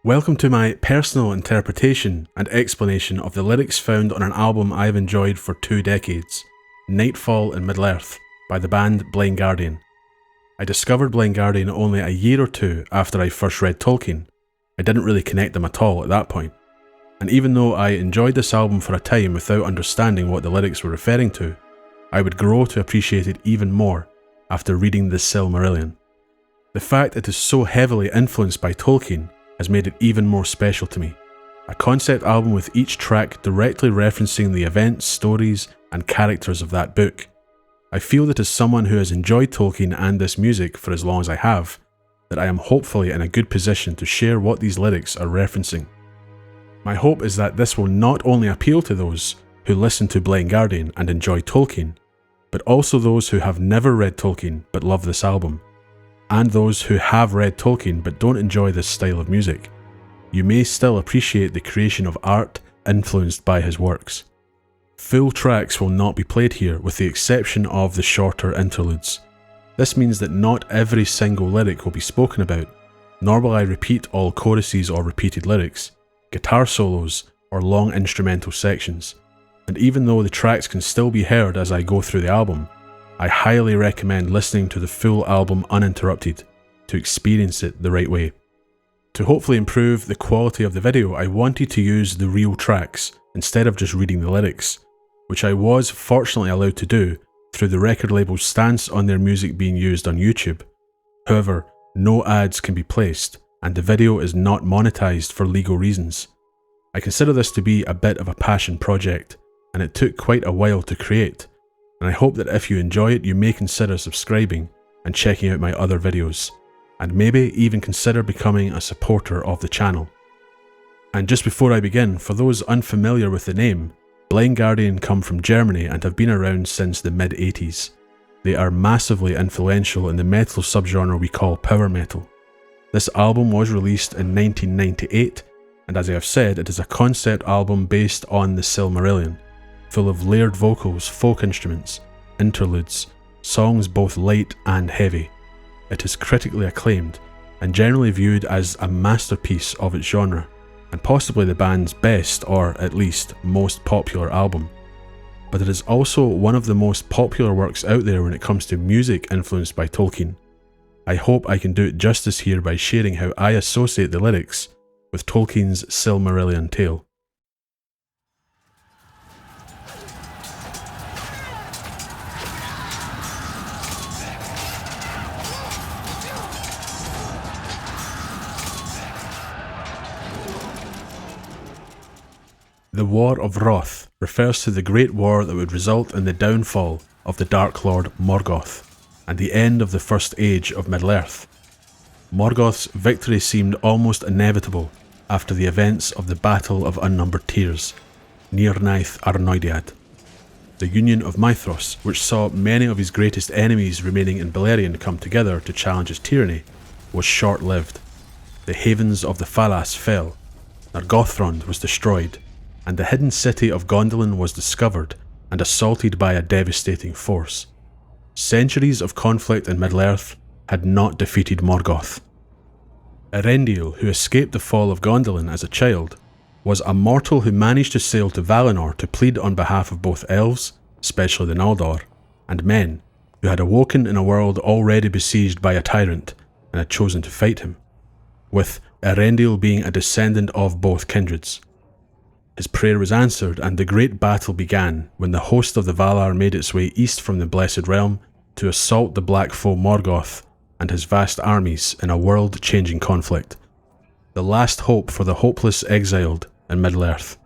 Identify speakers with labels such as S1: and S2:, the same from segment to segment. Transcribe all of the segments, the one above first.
S1: Welcome to my personal interpretation and explanation of the lyrics found on an album I've enjoyed for 2 decades, Nightfall in Middle-earth by the band Blind Guardian. I discovered Blind Guardian only a year or two after I first read Tolkien. I didn't really connect them at all at that point. And even though I enjoyed this album for a time without understanding what the lyrics were referring to, I would grow to appreciate it even more after reading the Silmarillion. The fact it is so heavily influenced by Tolkien has made it even more special to me. A concept album with each track directly referencing the events, stories, and characters of that book. I feel that as someone who has enjoyed Tolkien and this music for as long as I have, that I am hopefully in a good position to share what these lyrics are referencing. My hope is that this will not only appeal to those who listen to Blind Guardian and enjoy Tolkien, but also those who have never read Tolkien but love this album, and those who have read Tolkien but don't enjoy this style of music. You may still appreciate the creation of art influenced by his works. Full tracks will not be played here with the exception of the shorter interludes. This means that not every single lyric will be spoken about, nor will I repeat all choruses or repeated lyrics, guitar solos, or long instrumental sections. And even though the tracks can still be heard as I go through the album, I highly recommend listening to the full album uninterrupted to experience it the right way. To hopefully improve the quality of the video, I wanted to use the real tracks instead of just reading the lyrics, which I was fortunately allowed to do through the record label's stance on their music being used on YouTube. However, no ads can be placed, and the video is not monetized for legal reasons. I consider this to be a bit of a passion project, and it took quite a while to create. And I hope that if you enjoy it, you may consider subscribing and checking out my other videos, and maybe even consider becoming a supporter of the channel. And just before I begin, for those unfamiliar with the name, Blind Guardian come from Germany and have been around since the mid-80s. They are massively influential in the metal subgenre we call power metal. This album was released in 1998, and as I have said, it is a concept album based on the Silmarillion, full of layered vocals, folk instruments, interludes, songs both light and heavy. It is critically acclaimed and generally viewed as a masterpiece of its genre, and possibly the band's best or at least most popular album. But it is also one of the most popular works out there when it comes to music influenced by Tolkien. I hope I can do it justice here by sharing how I associate the lyrics with Tolkien's Silmarillion tale. The War of Wrath refers to the great war that would result in the downfall of the Dark Lord Morgoth and the end of the First Age of Middle-earth. Morgoth's victory seemed almost inevitable after the events of the Battle of Unnumbered Tears, near Naeth Arnoediad. The Union of Mithros, which saw many of his greatest enemies remaining in Beleriand come together to challenge his tyranny, was short-lived. The havens of the Falas fell, Nargothrond was destroyed, and the hidden city of Gondolin was discovered and assaulted by a devastating force. Centuries of conflict in Middle-earth had not defeated Morgoth. Elendil, who escaped the fall of Gondolin as a child, was a mortal who managed to sail to Valinor to plead on behalf of both elves, especially the Noldor, and men, who had awoken in a world already besieged by a tyrant and had chosen to fight him, with Elendil being a descendant of both kindreds. His prayer was answered, and the great battle began when the host of the Valar made its way east from the Blessed Realm to assault the Black Foe Morgoth and his vast armies in a world-changing conflict. The last hope for the hopeless exiled in Middle-earth.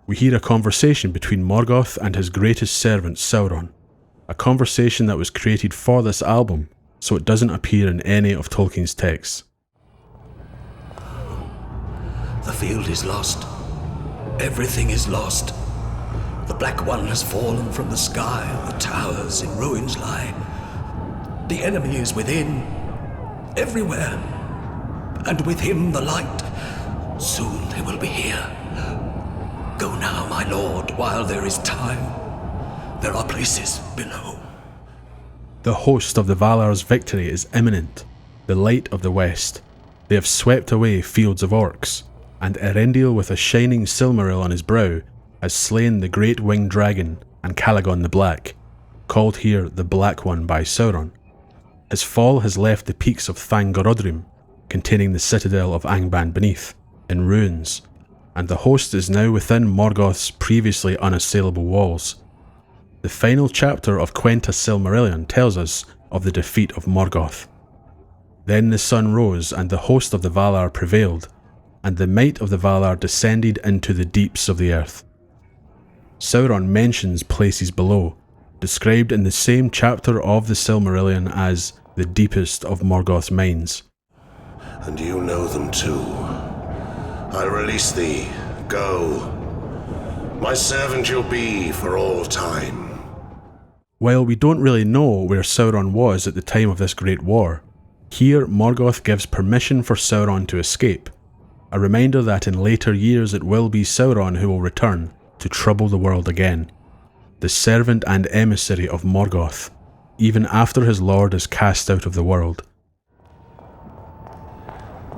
S1: We hear a conversation between Morgoth and his greatest servant Sauron, a conversation that was created for this album, so it doesn't appear in any of Tolkien's texts.
S2: The field is lost. Everything is lost. The Black One has fallen from the sky, the towers in ruins lie. The enemy is within, everywhere, and with him the light. Soon they will be here. Go now, my lord, while there is time. There are places below.
S1: The host of the Valar's victory is imminent, the light of the West. They have swept away fields of orcs, and Erendil with a shining Silmaril on his brow has slain the great winged dragon and Calagon the Black, called here the Black One by Sauron. His fall has left the peaks of Thangorodrim, containing the citadel of Angband beneath, in ruins, and the host is now within Morgoth's previously unassailable walls. The final chapter of Quenta Silmarillion tells us of the defeat of Morgoth. Then the sun rose, and the host of the Valar prevailed, and the might of the Valar descended into the deeps of the earth. Sauron mentions places below, described in the same chapter of the Silmarillion as the deepest of Morgoth's mines.
S3: And you know them too. I release thee. Go. My servant you'll be for all time.
S1: While we don't really know where Sauron was at the time of this great war, here Morgoth gives permission for Sauron to escape, a reminder that in later years it will be Sauron who will return to trouble the world again, the servant and emissary of Morgoth, even after his lord is cast out of the world.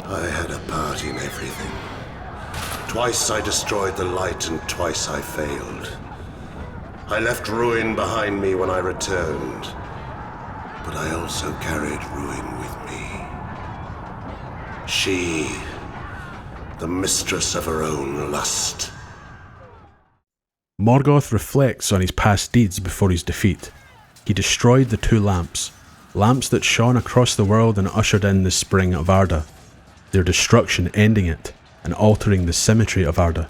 S3: I had a part in everything. Twice I destroyed the light and twice I failed. I left ruin behind me when I returned, but I also carried ruin with me. She, the mistress of her own lust.
S1: Morgoth reflects on his past deeds before his defeat. He destroyed the two lamps that shone across the world and ushered in the spring of Arda, their destruction ending it and altering the symmetry of Arda.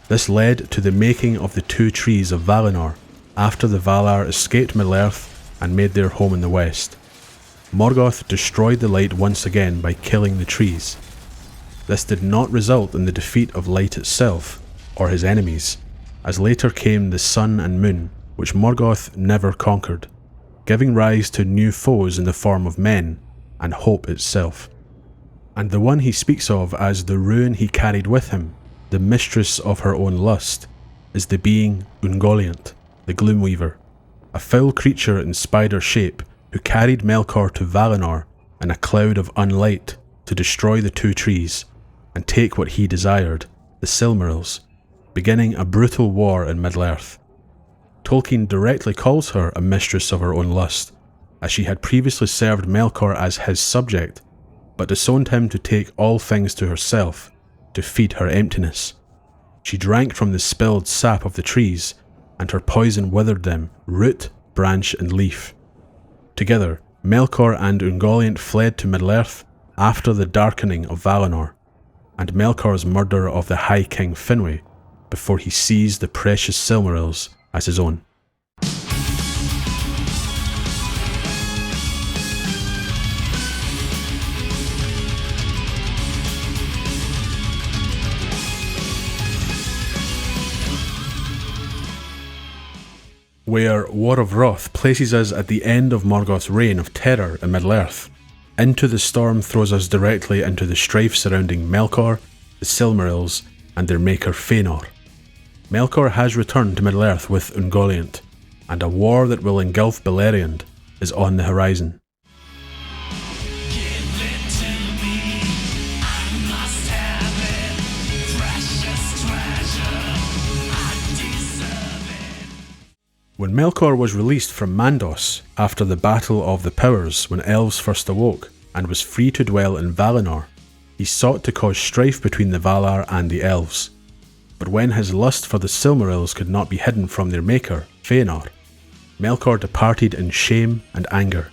S1: This led to the making of the two trees of Valinor after the Valar escaped Middle-earth and made their home in the west. Morgoth destroyed the light once again by killing the trees. This did not result in the defeat of light itself or his enemies, as later came the sun and moon, which Morgoth never conquered, giving rise to new foes in the form of men and hope itself. And the one he speaks of as the ruin he carried with him, the mistress of her own lust, is the being Ungoliant, the Gloomweaver, a foul creature in spider shape who carried Melkor to Valinor in a cloud of unlight to destroy the two trees and take what he desired, the Silmarils, beginning a brutal war in Middle-earth. Tolkien directly calls her a mistress of her own lust, as she had previously served Melkor as his subject, but disowned him to take all things to herself, to feed her emptiness. She drank from the spilled sap of the trees, and her poison withered them, root, branch and leaf. Together, Melkor and Ungoliant fled to Middle-earth after the darkening of Valinor, and Melkor's murder of the High King Finwë, before he seized the precious Silmarils as his own. Where War of Wrath places us at the end of Morgoth's reign of terror in Middle-earth, Into the Storm throws us directly into the strife surrounding Melkor, the Silmarils, and their maker Fëanor. Melkor has returned to Middle-earth with Ungoliant, and a war that will engulf Beleriand is on the horizon. When Melkor was released from Mandos after the Battle of the Powers when elves first awoke and was free to dwell in Valinor, he sought to cause strife between the Valar and the elves. But when his lust for the Silmarils could not be hidden from their maker, Fëanor, Melkor departed in shame and anger.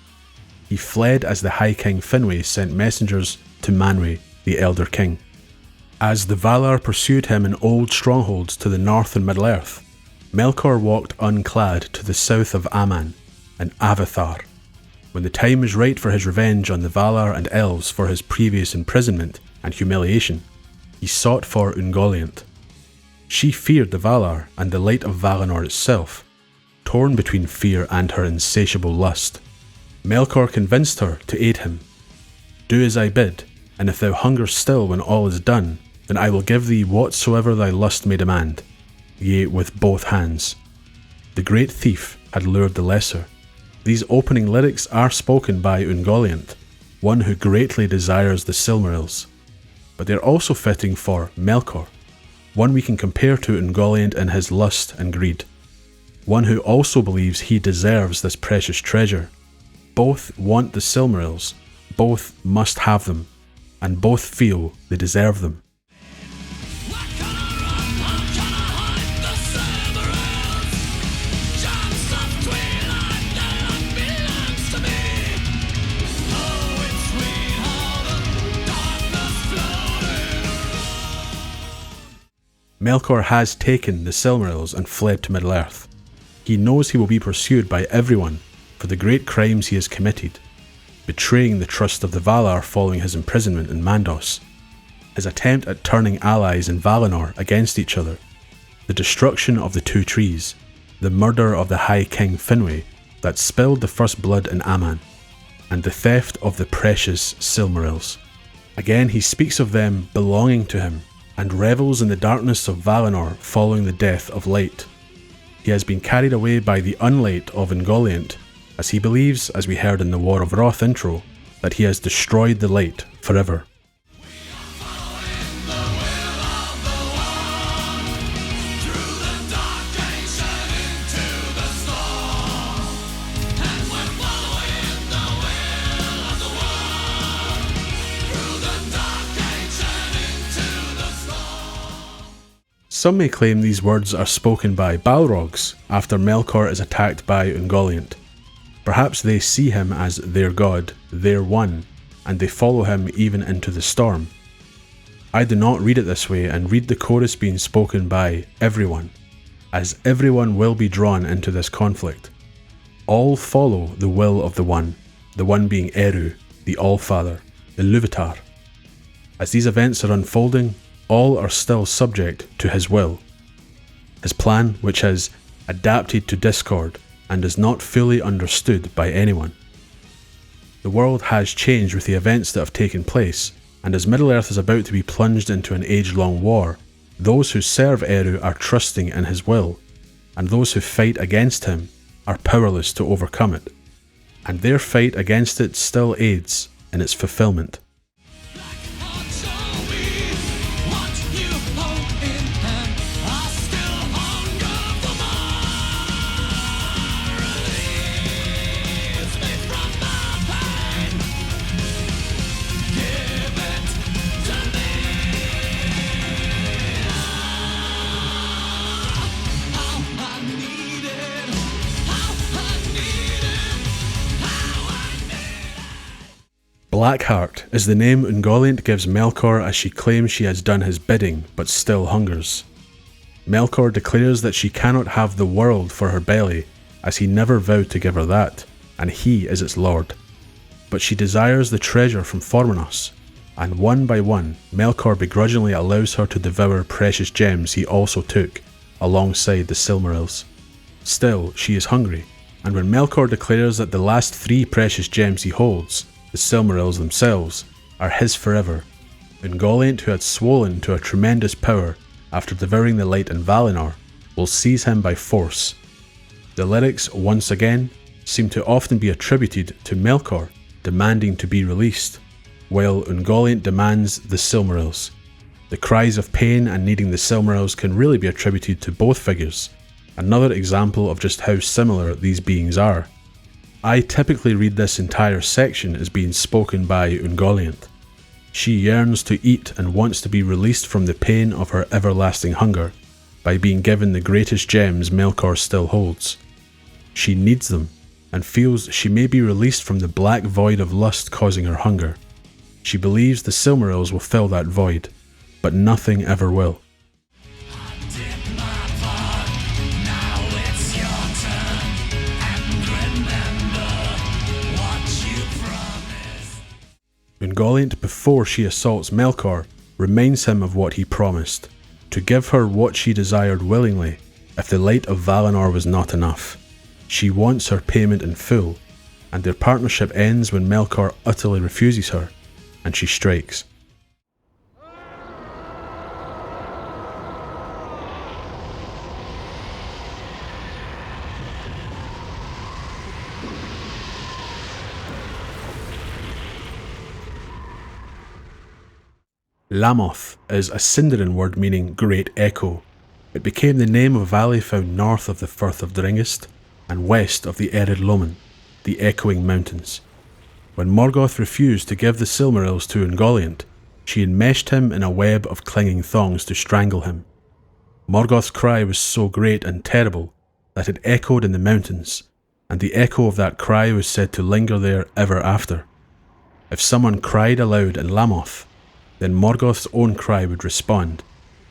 S1: He fled as the High King Finwë sent messengers to Manwë, the Elder King. As the Valar pursued him in old strongholds to the north and Middle-earth, Melkor walked unclad to the south of Aman and Avathar. When the time was right for his revenge on the Valar and elves for his previous imprisonment and humiliation, he sought for Ungoliant. She feared the Valar and the light of Valinor itself, torn between fear and her insatiable lust. Melkor convinced her to aid him. "Do as I bid, and if thou hunger still when all is done, then I will give thee whatsoever thy lust may demand, yea, with both hands." The great thief had lured the lesser. These opening lyrics are spoken by Ungoliant, one who greatly desires the Silmarils. But they're also fitting for Melkor, one we can compare to Ungoliant in his lust and greed, one who also believes he deserves this precious treasure. Both want the Silmarils, both must have them, and both feel they deserve them. Melkor has taken the Silmarils and fled to Middle-earth. He knows he will be pursued by everyone for the great crimes he has committed, betraying the trust of the Valar following his imprisonment in Mandos, his attempt at turning allies in Valinor against each other, the destruction of the Two Trees, the murder of the High King Finwë that spilled the first blood in Aman, and the theft of the precious Silmarils. Again he speaks of them belonging to him, and revels in the darkness of Valinor following the death of Light. He has been carried away by the Unlight of Ungoliant, as he believes, as we heard in the War of Wrath intro, that he has destroyed the light forever. Some may claim these words are spoken by Balrogs after Melkor is attacked by Ungoliant. Perhaps they see him as their god, their one, and they follow him even into the storm. I do not read it this way and read the chorus being spoken by everyone, as everyone will be drawn into this conflict. All follow the will of the one being Eru, the Allfather, the Ilúvatar. As these events are unfolding, all are still subject to his will. His plan, which has adapted to discord and is not fully understood by anyone. The world has changed with the events that have taken place, and as Middle-earth is about to be plunged into an age-long war, those who serve Eru are trusting in his will, and those who fight against him are powerless to overcome it, and their fight against it still aids in its fulfillment. Blackheart is the name Ungoliant gives Melkor as she claims she has done his bidding but still hungers. Melkor declares that she cannot have the world for her belly, as he never vowed to give her that, and he is its lord. But she desires the treasure from Formenos, and one by one Melkor begrudgingly allows her to devour precious gems he also took, alongside the Silmarils. Still, she is hungry, and when Melkor declares that the last 3 precious gems he holds, the Silmarils themselves, are his forever, Ungoliant, who had swollen to a tremendous power after devouring the light in Valinor, will seize him by force. The lyrics, once again, seem to often be attributed to Melkor demanding to be released, while Ungoliant demands the Silmarils. The cries of pain and needing the Silmarils can really be attributed to both figures, another example of just how similar these beings are. I typically read this entire section as being spoken by Ungoliant. She yearns to eat and wants to be released from the pain of her everlasting hunger by being given the greatest gems Melkor still holds. She needs them and feels she may be released from the black void of lust causing her hunger. She believes the Silmarils will fill that void, but nothing ever will. Ungoliant, before she assaults Melkor, reminds him of what he promised, to give her what she desired willingly if the light of Valinor was not enough. She wants her payment in full, and their partnership ends when Melkor utterly refuses her, and she strikes. Lammoth is a Sindarin word meaning Great Echo. It became the name of a valley found north of the Firth of Dringest and west of the Ered Loman, the Echoing Mountains. When Morgoth refused to give the Silmarils to Ungoliant, she enmeshed him in a web of clinging thongs to strangle him. Morgoth's cry was so great and terrible that it echoed in the mountains, and the echo of that cry was said to linger there ever after. If someone cried aloud in Lammoth, then Morgoth's own cry would respond,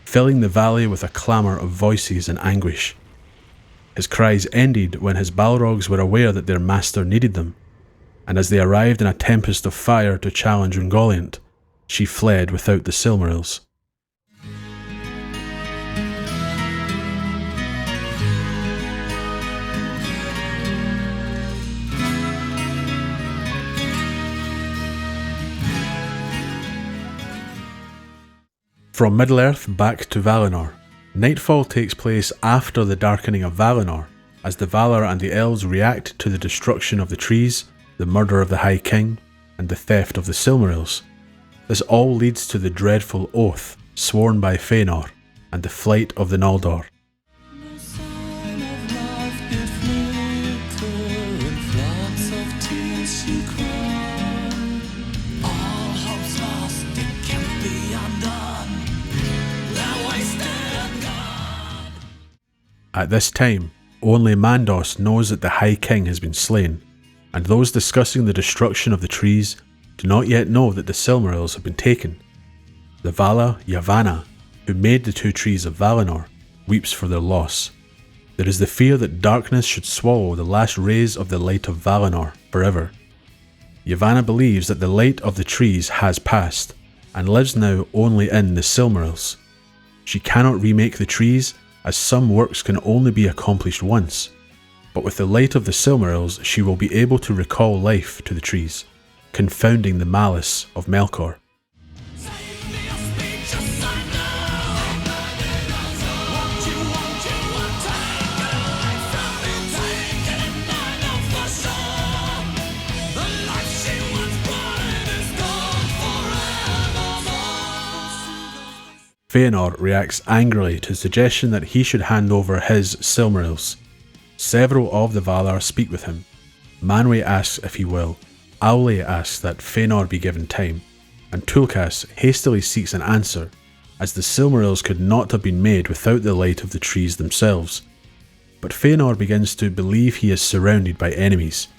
S1: filling the valley with a clamour of voices in anguish. His cries ended when his Balrogs were aware that their master needed them, and as they arrived in a tempest of fire to challenge Ungoliant, she fled without the Silmarils. From Middle-earth back to Valinor, Nightfall takes place after the darkening of Valinor, as the Valar and the Elves react to the destruction of the trees, the murder of the High King, and the theft of the Silmarils. This all leads to the dreadful oath sworn by Fëanor and the flight of the Noldor. At this time, only Mandos knows that the High King has been slain, and those discussing the destruction of the trees do not yet know that the Silmarils have been taken. The Vala Yavanna, who made the two trees of Valinor, weeps for their loss. There is the fear that darkness should swallow the last rays of the light of Valinor forever. Yavanna believes that the light of the trees has passed, and lives now only in the Silmarils. She cannot remake the trees, as some works can only be accomplished once, but with the light of the Silmarils she will be able to recall life to the trees, confounding the malice of Melkor. Fëanor reacts angrily to the suggestion that he should hand over his Silmarils. Several of the Valar speak with him. Manwë asks if he will, Aule asks that Fëanor be given time, and Tulkas hastily seeks an answer, as the Silmarils could not have been made without the light of the trees themselves. But Fëanor begins to believe he is surrounded by enemies,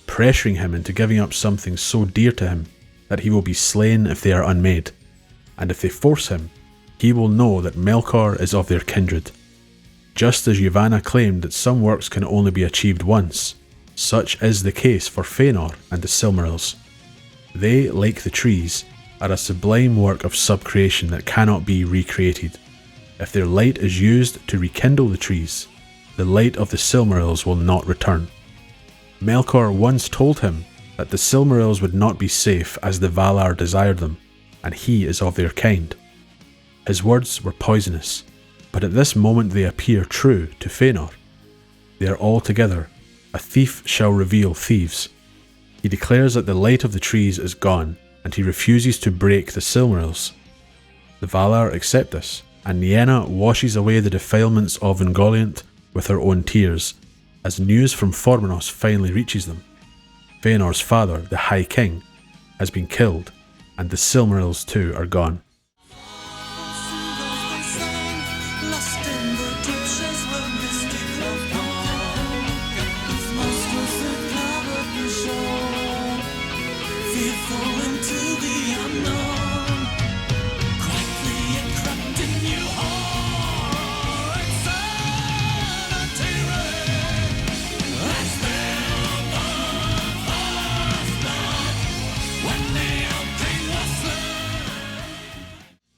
S1: pressuring him into giving up something so dear to him that he will be slain if they are unmade, and if they force him, he will know that Melkor is of their kindred. Just as Yavanna claimed that some works can only be achieved once, such is the case for Fëanor and the Silmarils. They, like the trees, are a sublime work of subcreation that cannot be recreated. If their light is used to rekindle the trees, the light of the Silmarils will not return. Melkor once told him that the Silmarils would not be safe as the Valar desired them, and he is of their kind. His words were poisonous, but at this moment they appear true to Fëanor. They are all together. A thief shall reveal thieves. He declares that the light of the trees is gone, and he refuses to break the Silmarils. The Valar accept this, and Nienna washes away the defilements of Ungoliant with her own tears, as news from Formenos finally reaches them. Fëanor's father, the High King, has been killed, and the Silmarils too are gone.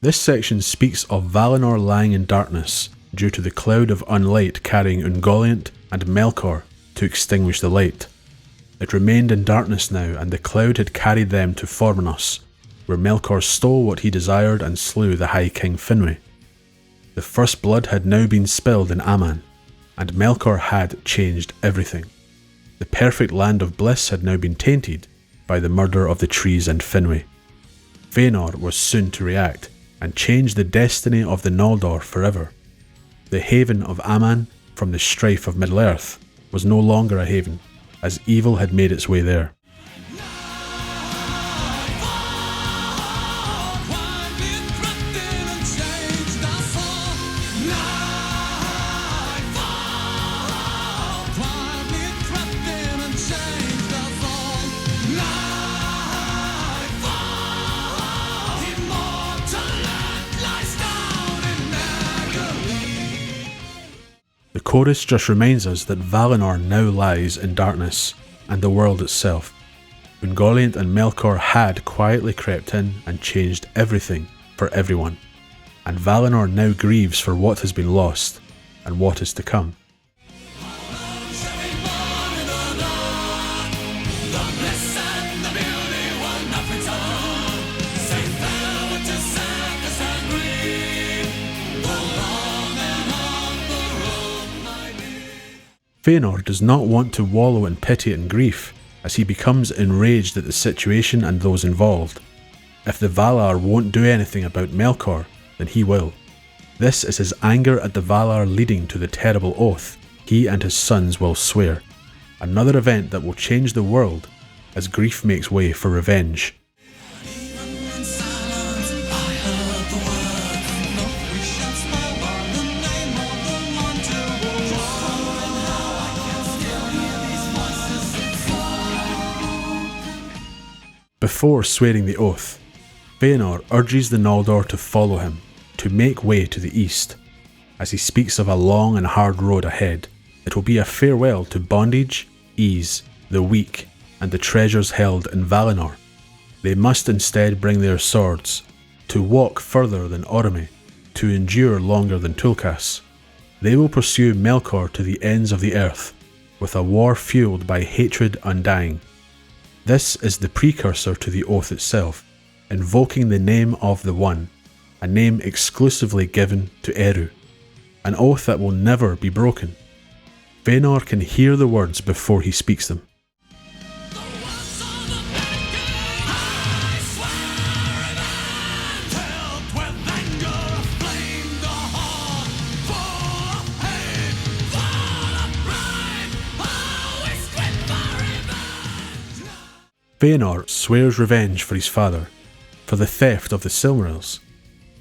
S1: This section speaks of Valinor lying in darkness due to the cloud of unlight carrying Ungoliant and Melkor to extinguish the light. It remained in darkness now, and the cloud had carried them to Formenos, where Melkor stole what he desired and slew the High King Finwë. The first blood had now been spilled in Aman, and Melkor had changed everything. The perfect land of bliss had now been tainted by the murder of the trees and Finwë. Fëanor was soon to react, and change the destiny of the Noldor forever. The haven of Aman from the strife of Middle-earth was no longer a haven, as evil had made its way there. The chorus just reminds us that Valinor now lies in darkness, and the world itself. Ungoliant and Melkor had quietly crept in and changed everything for everyone, and Valinor now grieves for what has been lost, and what is to come. Fëanor does not want to wallow in pity and grief, as he becomes enraged at the situation and those involved. If the Valar won't do anything about Melkor, then he will. This is his anger at the Valar leading to the terrible oath he and his sons will swear, another event that will change the world as grief makes way for revenge. Before swearing the oath, Fëanor urges the Noldor to follow him, to make way to the east. As he speaks of a long and hard road ahead, it will be a farewell to bondage, ease, the weak, and the treasures held in Valinor. They must instead bring their swords, to walk further than Orome, to endure longer than Tulkas. They will pursue Melkor to the ends of the earth, with a war fueled by hatred undying. This is the precursor to the oath itself, invoking the name of the One, a name exclusively given to Eru, an oath that will never be broken. Fëanor can hear the words before he speaks them. Fëanor swears revenge for his father, for the theft of the Silmarils.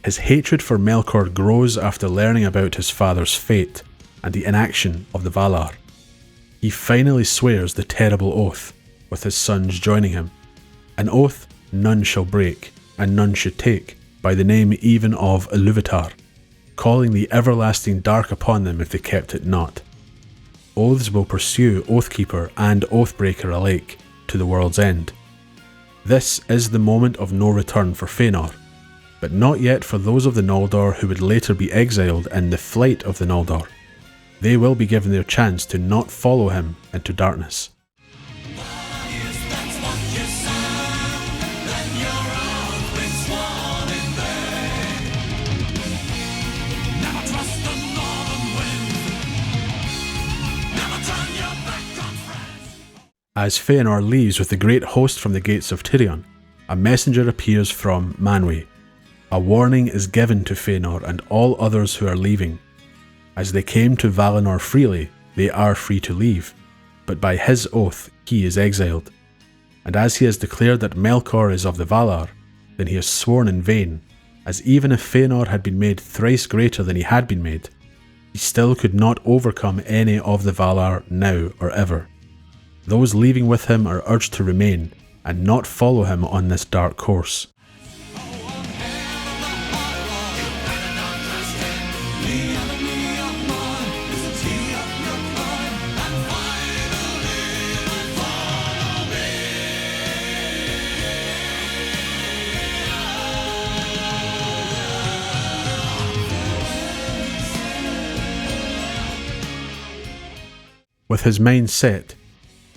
S1: His hatred for Melkor grows after learning about his father's fate and the inaction of the Valar. He finally swears the terrible oath, with his sons joining him, an oath none shall break and none should take, by the name even of Iluvatar, calling the everlasting dark upon them if they kept it not. Oaths will pursue Oathkeeper and Oathbreaker alike, to the world's end. This is the moment of no return for Fëanor, but not yet for those of the Noldor who would later be exiled in the flight of the Noldor. They will be given their chance to not follow him into darkness. As Fëanor leaves with the great host from the gates of Tirion, a messenger appears from Manwë. A warning is given to Fëanor and all others who are leaving. As they came to Valinor freely, they are free to leave, but by his oath he is exiled. And as he has declared that Melkor is of the Valar, then he has sworn in vain, as even if Fëanor had been made thrice greater than he had been made, he still could not overcome any of the Valar now or ever. Those leaving with him are urged to remain and not follow him on this dark course. With his mind set,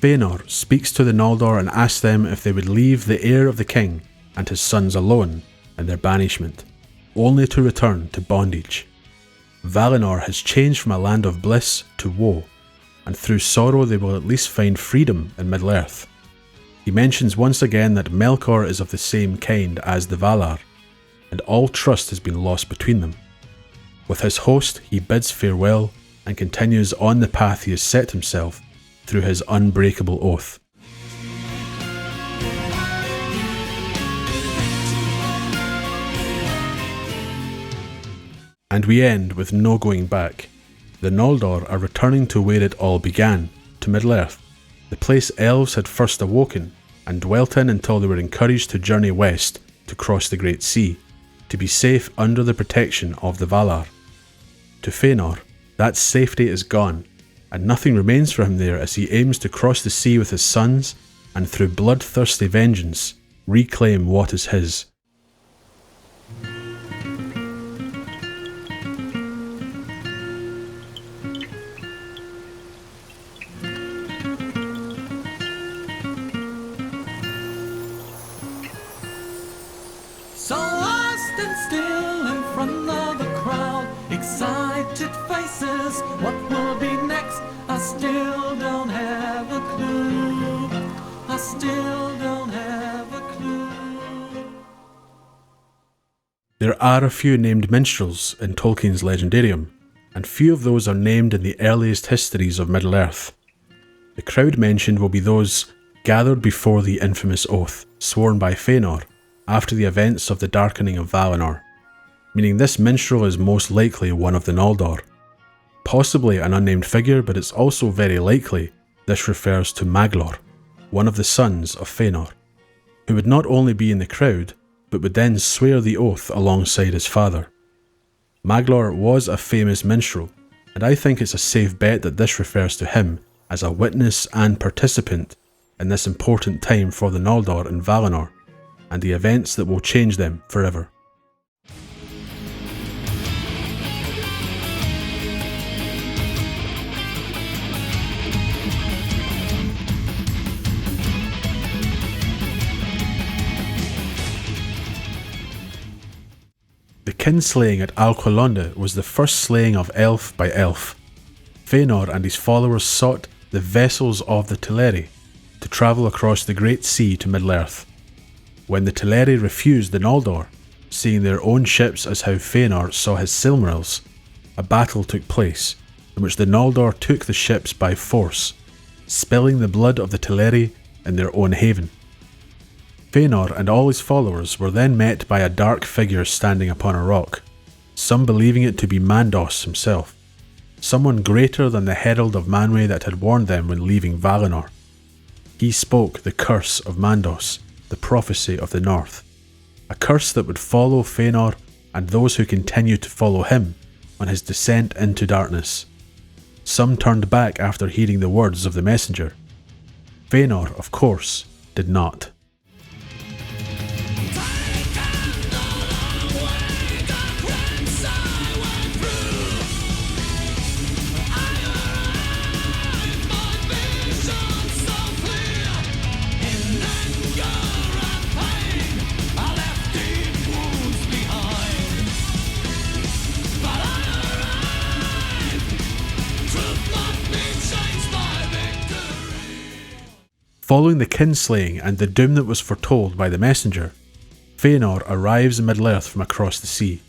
S1: Fëanor speaks to the Noldor and asks them if they would leave the heir of the king and his sons alone in their banishment, only to return to bondage. Valinor has changed from a land of bliss to woe, and through sorrow they will at least find freedom in Middle-earth. He mentions once again that Melkor is of the same kind as the Valar, and all trust has been lost between them. With his host, he bids farewell and continues on the path he has set himself through his unbreakable oath. And we end with no going back. The Noldor are returning to where it all began, to Middle-earth, the place elves had first awoken and dwelt in until they were encouraged to journey west to cross the Great Sea, to be safe under the protection of the Valar. To Fëanor, that safety is gone, and nothing remains for him there as he aims to cross the sea with his sons and through bloodthirsty vengeance reclaim what is his.
S4: So lost and still in front of the crowd, excited faces, what will be next? I still don't have a clue. I still don't have a clue.
S1: There are a few named minstrels in Tolkien's Legendarium, and few of those are named in the earliest histories of Middle-earth. The crowd mentioned will be those gathered before the infamous oath, sworn by Fëanor, after the events of the Darkening of Valinor, meaning this minstrel is most likely one of the Noldor. Possibly an unnamed figure, but it's also very likely this refers to Maglor, one of the sons of Fëanor, who would not only be in the crowd, but would then swear the oath alongside his father. Maglor was a famous minstrel, and I think it's a safe bet that this refers to him as a witness and participant in this important time for the Noldor in Valinor, and the events that will change them forever. The kinslaying at Alqualonde was the first slaying of elf by elf. Fëanor and his followers sought the vessels of the Teleri to travel across the Great Sea to Middle-earth. When the Teleri refused the Noldor, seeing their own ships as how Fëanor saw his Silmarils, a battle took place, in which the Noldor took the ships by force, spilling the blood of the Teleri in their own haven. Fëanor and all his followers were then met by a dark figure standing upon a rock, some believing it to be Mandos himself, someone greater than the herald of Manwë that had warned them when leaving Valinor. He spoke the curse of Mandos, the prophecy of the North, a curse that would follow Fëanor and those who continued to follow him on his descent into darkness. Some turned back after hearing the words of the messenger. Fëanor, of course, did not. Following the kinslaying and the doom that was foretold by the messenger, Fëanor arrives in Middle-earth from across the sea.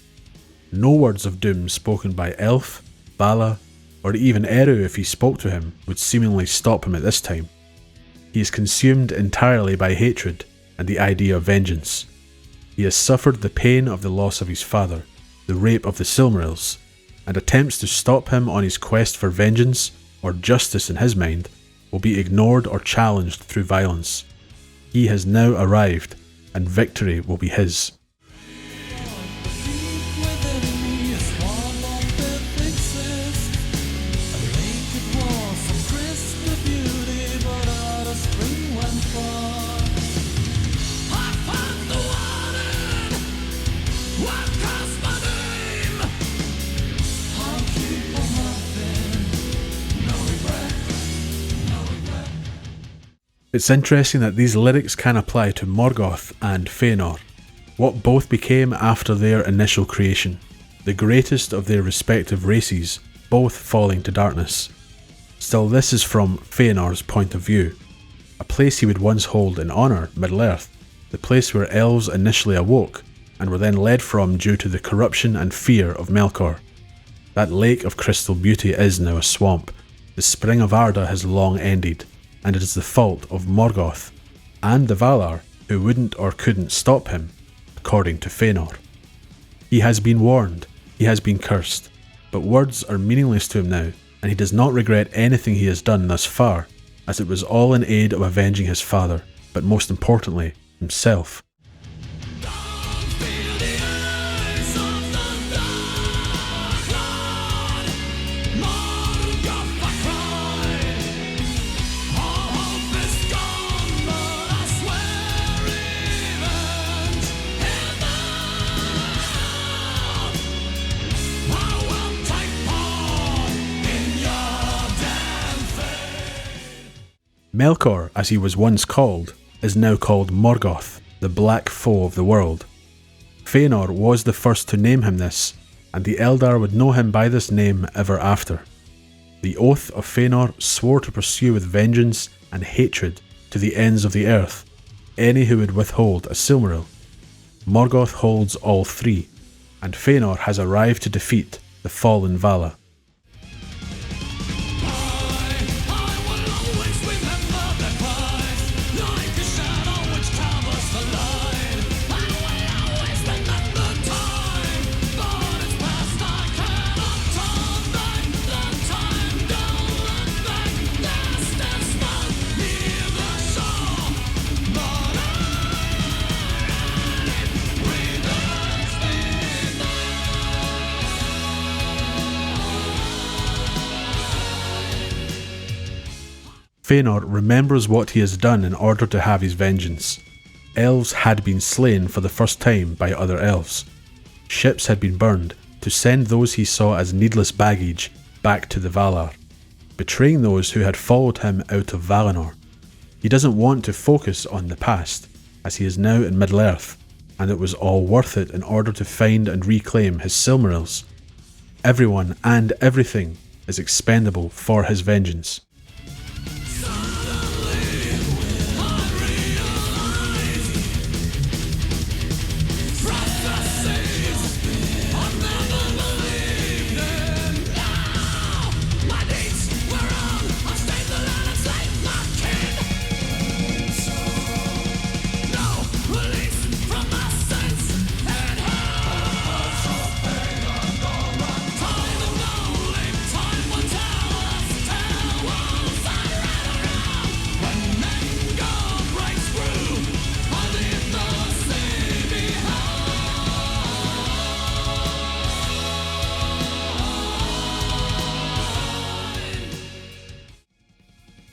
S1: No words of doom spoken by Elf, Vala, or even Eru if he spoke to him would seemingly stop him at this time. He is consumed entirely by hatred and the idea of vengeance. He has suffered the pain of the loss of his father, the rape of the Silmarils, and attempts to stop him on his quest for vengeance, or justice in his mind, will be ignored or challenged through violence. He has now arrived, and victory will be his. It's interesting that these lyrics can apply to Morgoth and Fëanor, what both became after their initial creation, the greatest of their respective races, both falling to darkness. Still, this is from Fëanor's point of view, a place he would once hold in honour, Middle-earth, the place where elves initially awoke, and were then led from due to the corruption and fear of Melkor. That lake of crystal beauty is now a swamp. The spring of Arda has long ended, and it is the fault of Morgoth and the Valar who wouldn't or couldn't stop him, according to Fëanor. He has been warned, he has been cursed, but words are meaningless to him now, and he does not regret anything he has done thus far, as it was all in aid of avenging his father, but most importantly, himself. Melkor, as he was once called, is now called Morgoth, the black foe of the world. Fëanor was the first to name him this, and the Eldar would know him by this name ever after. The oath of Fëanor swore to pursue with vengeance and hatred to the ends of the earth any who would withhold a Silmaril. Morgoth holds all three, and Fëanor has arrived to defeat the fallen Vala. Fëanor remembers what he has done in order to have his vengeance. Elves had been slain for the first time by other elves. Ships had been burned to send those he saw as needless baggage back to the Valar, betraying those who had followed him out of Valinor. He doesn't want to focus on the past, as he is now in Middle-earth, and it was all worth it in order to find and reclaim his Silmarils. Everyone and everything is expendable for his vengeance.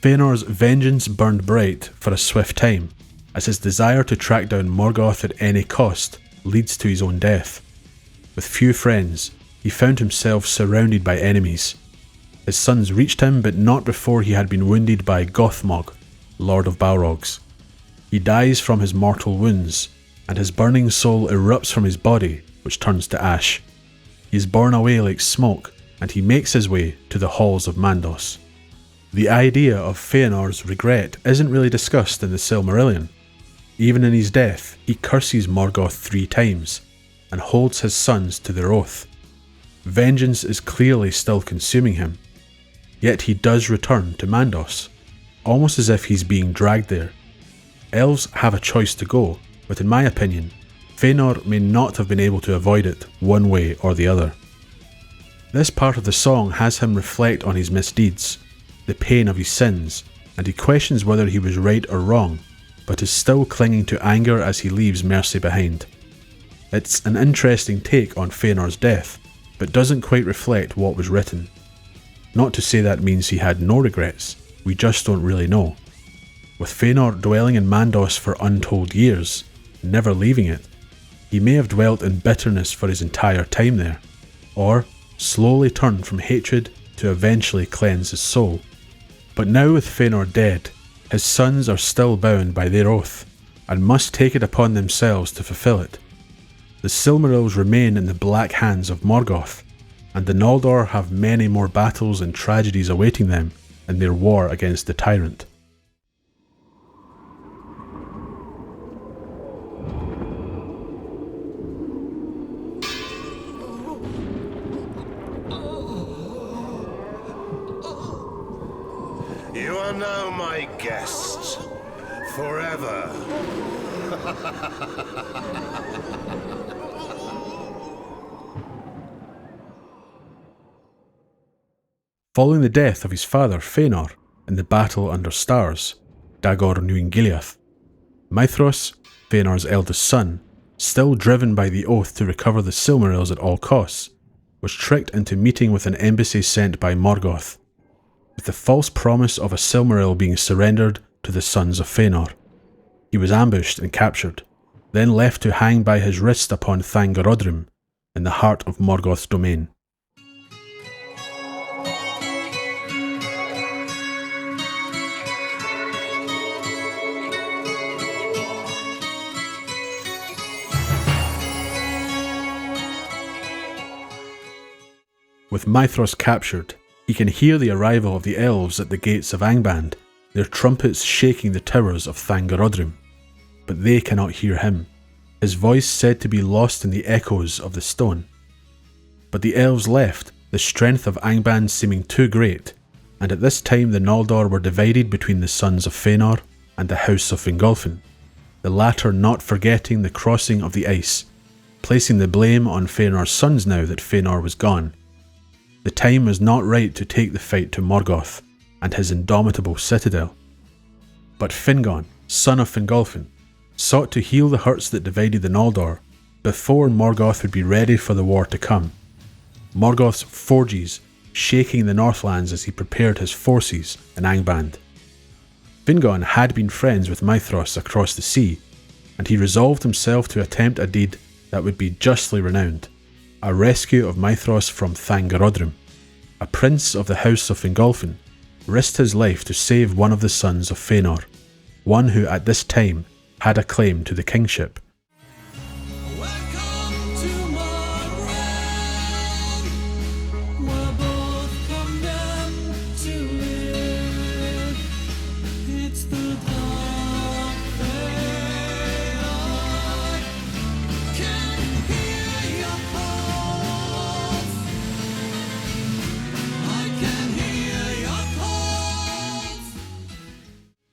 S1: Fëanor's vengeance burned bright for a swift time, as his desire to track down Morgoth at any cost leads to his own death. With few friends, he found himself surrounded by enemies. His sons reached him, but not before he had been wounded by Gothmog, Lord of Balrogs. He dies from his mortal wounds, and his burning soul erupts from his body, which turns to ash. He is borne away like smoke, and he makes his way to the halls of Mandos. The idea of Fëanor's regret isn't really discussed in the Silmarillion. Even in his death, he curses Morgoth 3 times, and holds his sons to their oath. Vengeance is clearly still consuming him, yet he does return to Mandos, almost as if he's being dragged there. Elves have a choice to go, but in my opinion, Fëanor may not have been able to avoid it one way or the other. This part of the song has him reflect on his misdeeds, the pain of his sins, and he questions whether he was right or wrong, but is still clinging to anger as he leaves mercy behind. It's an interesting take on Fëanor's death, but doesn't quite reflect what was written. Not to say that means he had no regrets, we just don't really know. With Fëanor dwelling in Mandos for untold years, never leaving it, he may have dwelt in bitterness for his entire time there, or slowly turned from hatred to eventually cleanse his soul. But now with Fëanor dead, his sons are still bound by their oath, and must take it upon themselves to fulfill it. The Silmarils remain in the black hands of Morgoth, and the Noldor have many more battles and tragedies awaiting them in their war against the tyrant.
S3: are now my guest. Forever.
S1: Following the death of his father Fëanor in the battle under stars, Dagor Nuin Gileath, Maithros, Fëanor's eldest son, still driven by the oath to recover the Silmarils at all costs, was tricked into meeting with an embassy sent by Morgoth, with the false promise of a Silmaril being surrendered to the sons of Fëanor. He was ambushed and captured, then left to hang by his wrist upon Thangorodrim, in the heart of Morgoth's domain. With Maithros captured, he can hear the arrival of the elves at the gates of Angband, their trumpets shaking the towers of Thangorodrim. But they cannot hear him, his voice said to be lost in the echoes of the stone. But the elves left, the strength of Angband seeming too great, and at this time the Noldor were divided between the sons of Fëanor and the House of Fingolfin, the latter not forgetting the crossing of the ice, placing the blame on Fëanor's sons now that Fëanor was gone. The time was not right to take the fight to Morgoth and his indomitable citadel. But Fingon, son of Fingolfin, sought to heal the hurts that divided the Noldor before Morgoth would be ready for the war to come. Morgoth's forges shaking the Northlands as he prepared his forces in Angband. Fingon had been friends with Maithros across the sea, and he resolved himself to attempt a deed that would be justly renowned. A rescue of Maithros from Thangorodrim. A prince of the House of Fingolfin risked his life to save one of the sons of Fëanor, one who at this time had a claim to the kingship.
S4: Welcome to my realm, where both condemned to live. It's the dark fate. I can hear your calls. I can hear your calls.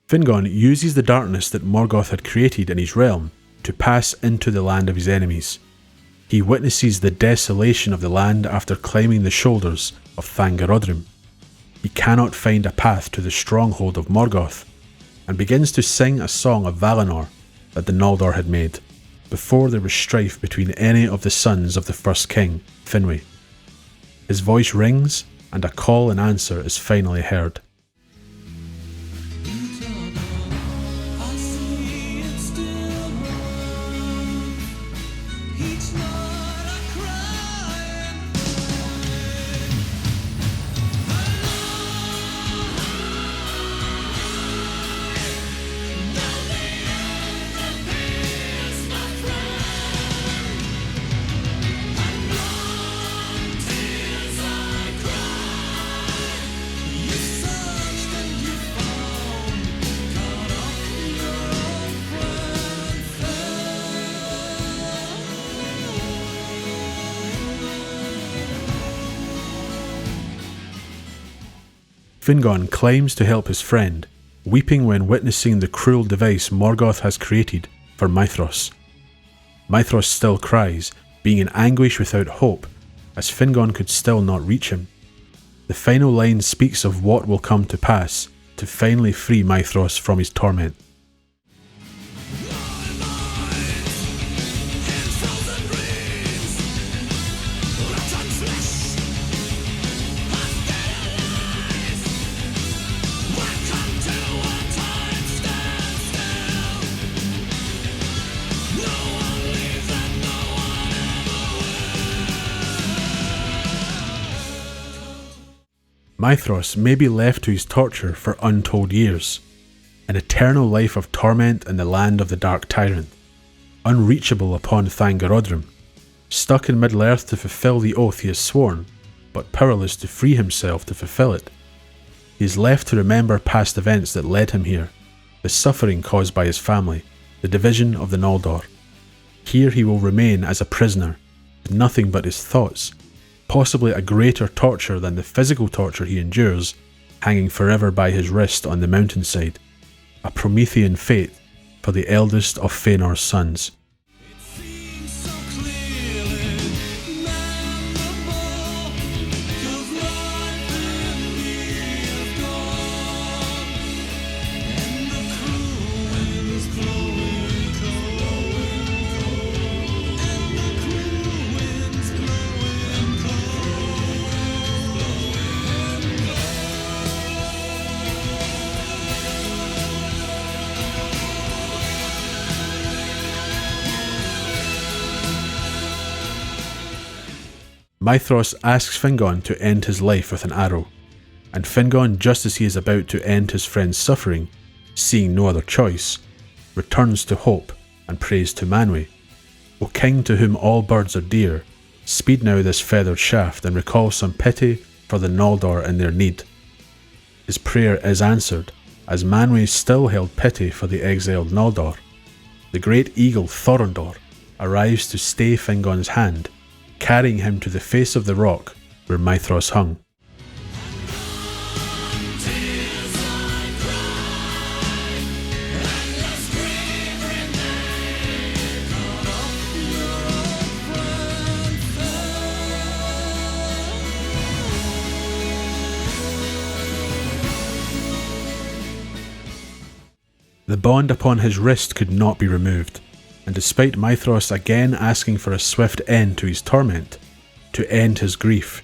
S1: Fingon uses the darkness that Morgoth had created in his realm to pass into the land of his enemies. He witnesses the desolation of the land after climbing the shoulders of Thangorodrim. He cannot find a path to the stronghold of Morgoth, and begins to sing a song of Valinor that the Noldor had made, before there was strife between any of the sons of the first king, Finwë. His voice rings, and a call and answer is finally heard.
S4: I see it still burns. Each night I cry and you searched and you found, cut off your
S1: Fingon climbs to help his friend, weeping when witnessing the cruel device Morgoth has created for Maithros. Maithros still cries, being in anguish without hope, as Fingon could still not reach him. The final line speaks of what will come to pass to finally free Maithros from his torment. Maithros may be left to his torture for untold years, an eternal life of torment in the land of the Dark Tyrant, unreachable upon Thangorodrim, stuck in Middle-earth to fulfill the oath he has sworn, but powerless to free himself to fulfill it. He is left to remember past events that led him here, the suffering caused by his family, the division of the Noldor. Here he will remain as a prisoner, with nothing but his thoughts, possibly a greater torture than the physical torture he endures, hanging forever by his wrist on the mountainside, a Promethean fate for the eldest of Fëanor's sons. Maethros asks Fingon to end his life with an arrow, and Fingon, just as he is about to end his friend's suffering, seeing no other choice, returns to hope and prays to Manwë. O king to whom all birds are dear, speed now this feathered shaft and recall some pity for the Noldor in their need. His prayer is answered, as Manwë still held pity for the exiled Noldor. The great eagle Thorn arrives to stay Fingon's hand, carrying him to the face of the rock where Maethros hung. The bond upon his wrist could not be removed, and despite Maethros again asking for a swift end to his torment, to end his grief,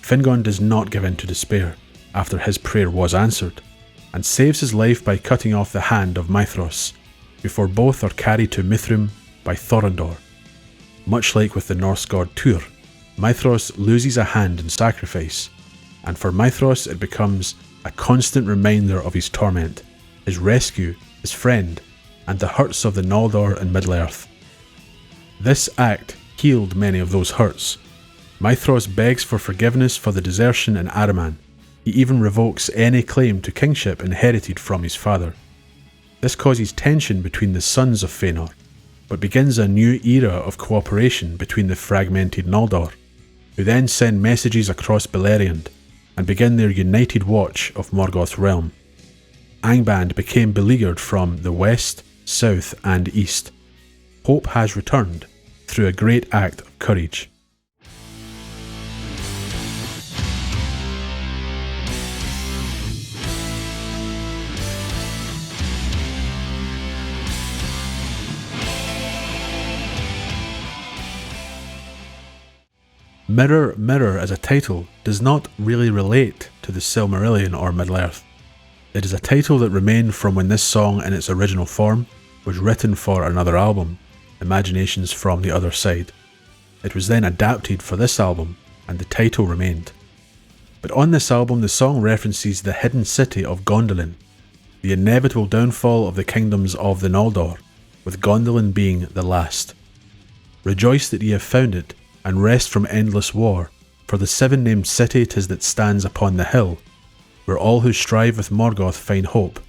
S1: Fingon does not give in to despair after his prayer was answered, and saves his life by cutting off the hand of Maethros, before both are carried to Mithrim by Thorn. Much like with the Norse god Tyr, Maethros loses a hand in sacrifice, and for Maethros it becomes a constant reminder of his torment, his rescue, his friend, and the hurts of the Noldor and Middle-earth. This act healed many of those hurts. Maethros begs for forgiveness for the desertion in Ahriman. He even revokes any claim to kingship inherited from his father. This causes tension between the sons of Fëanor, but begins a new era of cooperation between the fragmented Noldor, who then send messages across Beleriand and begin their united watch of Morgoth's realm. Angband became beleaguered from the west, south and east. Hope has returned through a great act of courage. Mirror, Mirror as a title does not really relate to the Silmarillion or Middle-earth. It is a title that remained from when this song in its original form was written for another album, Imaginations from the Other Side. It was then adapted for this album, and the title remained. But on this album the song references the hidden city of Gondolin, the inevitable downfall of the kingdoms of the Noldor, with Gondolin being the last. Rejoice that ye have found it, and rest from endless war, for the seven-named city 'tis that stands upon the hill, where all who strive with Morgoth find hope,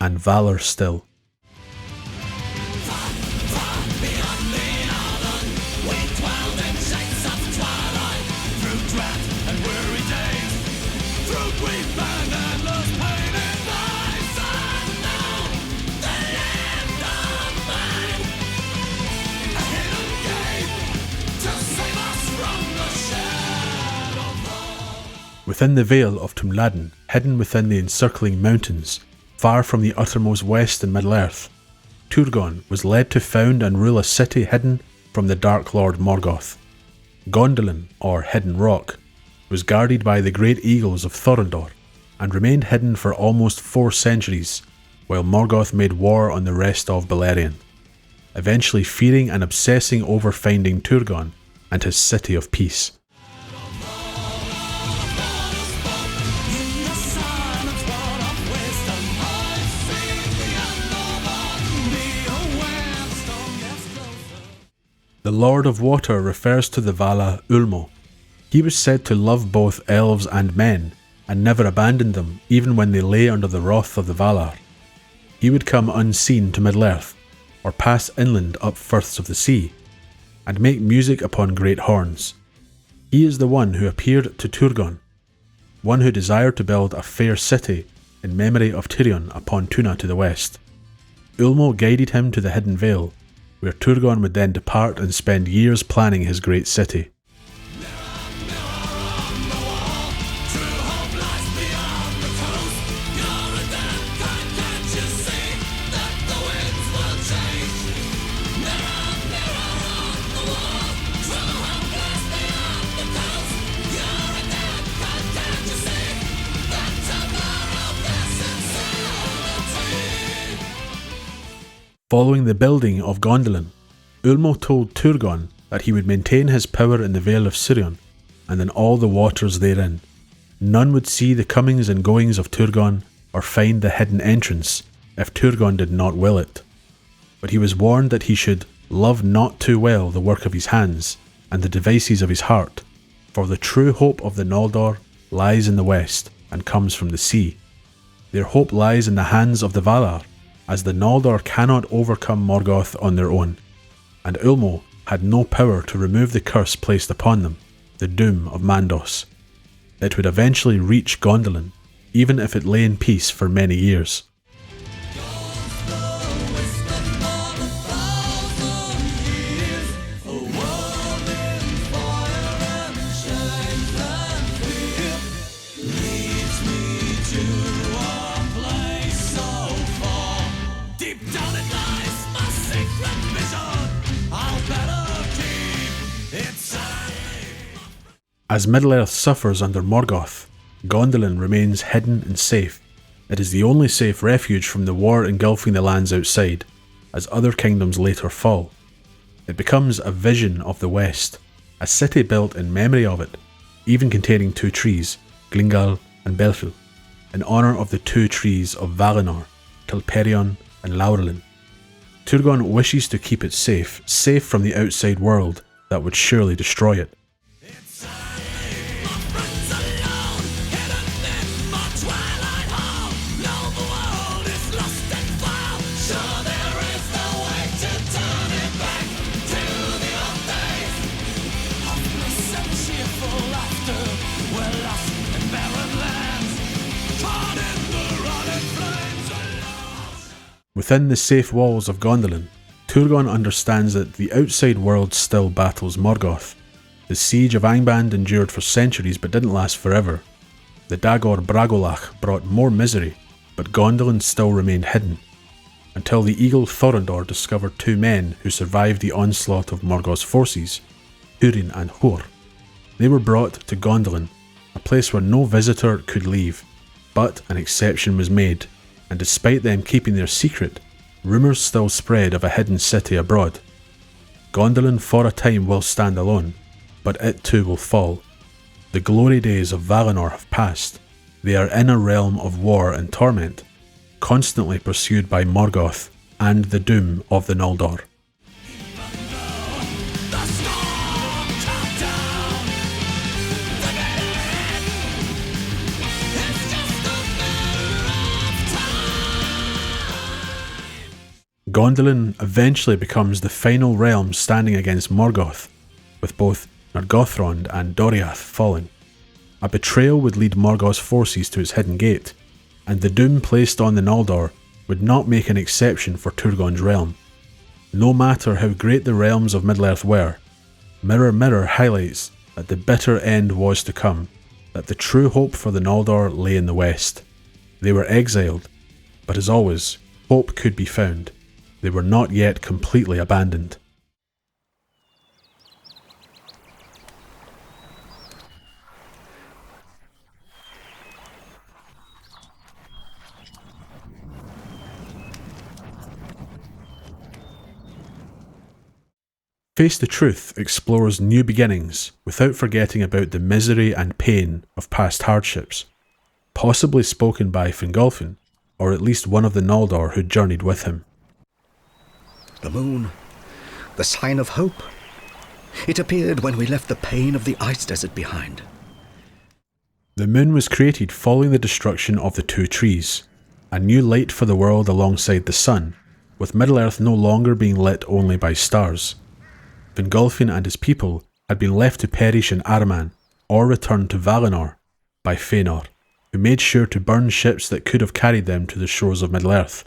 S1: and valour still. Within the Vale of Tumladen, hidden within the encircling mountains, far from the uttermost west and Middle-earth, Turgon was led to found and rule a city hidden from the Dark Lord Morgoth. Gondolin, or Hidden Rock, was guarded by the great eagles of Thorondor, and remained hidden for almost 4 centuries, while Morgoth made war on the rest of Beleriand, eventually fearing and obsessing over finding Turgon and his city of peace. The Lord of Water refers to the Vala Ulmo. He was said to love both elves and men, and never abandoned them even when they lay under the wrath of the Valar. He would come unseen to Middle-earth, or pass inland up firths of the sea, and make music upon great horns. He is the one who appeared to Turgon. one who desired to build a fair city in memory of Tirion upon Tuna to the west. Ulmo guided him to the Hidden Vale, where Turgon would then depart and spend years planning his great city. Following the building of Gondolin, Ulmo told Turgon that he would maintain his power in the Vale of Sirion and in all the waters therein. None would see the comings and goings of Turgon or find the hidden entrance if Turgon did not will it. But he was warned that he should love not too well the work of his hands and the devices of his heart, for the true hope of the Noldor lies in the west and comes from the sea. Their hope lies in the hands of the Valar, as the Noldor cannot overcome Morgoth on their own, and Ulmo had no power to remove the curse placed upon them, the doom of Mandos. It would eventually reach Gondolin, even if it lay in peace for many years. As Middle-earth suffers under Morgoth, Gondolin remains hidden and safe. It is the only safe refuge from the war engulfing the lands outside, as other kingdoms later fall. It becomes a vision of the West, a city built in memory of it, even containing two trees, Glingall and Belfil, in honour of the two trees of Valinor, Telperion and Laurelin. Turgon wishes to keep it safe from the outside world that would surely destroy it. Within the safe walls of Gondolin, Turgon understands that the outside world still battles Morgoth. The siege of Angband endured for centuries but didn't last forever. The Dagor Bragolach brought more misery, but Gondolin still remained hidden, until the eagle Thorondor discovered two men who survived the onslaught of Morgoth's forces, Húrin and Hur. They were brought to Gondolin, a place where no visitor could leave, but an exception was made, and despite them keeping their secret, rumours still spread of a hidden city abroad. Gondolin for a time will stand alone, but it too will fall. The glory days of Valinor have passed. They are in a realm of war and torment, constantly pursued by Morgoth and the doom of the Noldor. Gondolin eventually becomes the final realm standing against Morgoth, with both Nargothrond and Doriath falling. A betrayal would lead Morgoth's forces to its hidden gate, and the doom placed on the Noldor would not make an exception for Turgon's realm. No matter how great the realms of Middle-earth were, Mirror Mirror highlights that the bitter end was to come, that the true hope for the Noldor lay in the west. They were exiled, but as always, hope could be found. They were not yet completely abandoned. Face the Truth explores new beginnings without forgetting about the misery and pain of past hardships, possibly spoken by Fingolfin, or at least one of the Noldor who journeyed with him.
S2: The moon, the sign of hope. It appeared when we left the pain of the ice desert behind.
S1: The moon was created following the destruction of the two trees, a new light for the world alongside the sun, with Middle-earth no longer being lit only by stars. Fingolfin and his people had been left to perish in Araman or return to Valinor, by Fëanor, who made sure to burn ships that could have carried them to the shores of Middle-earth,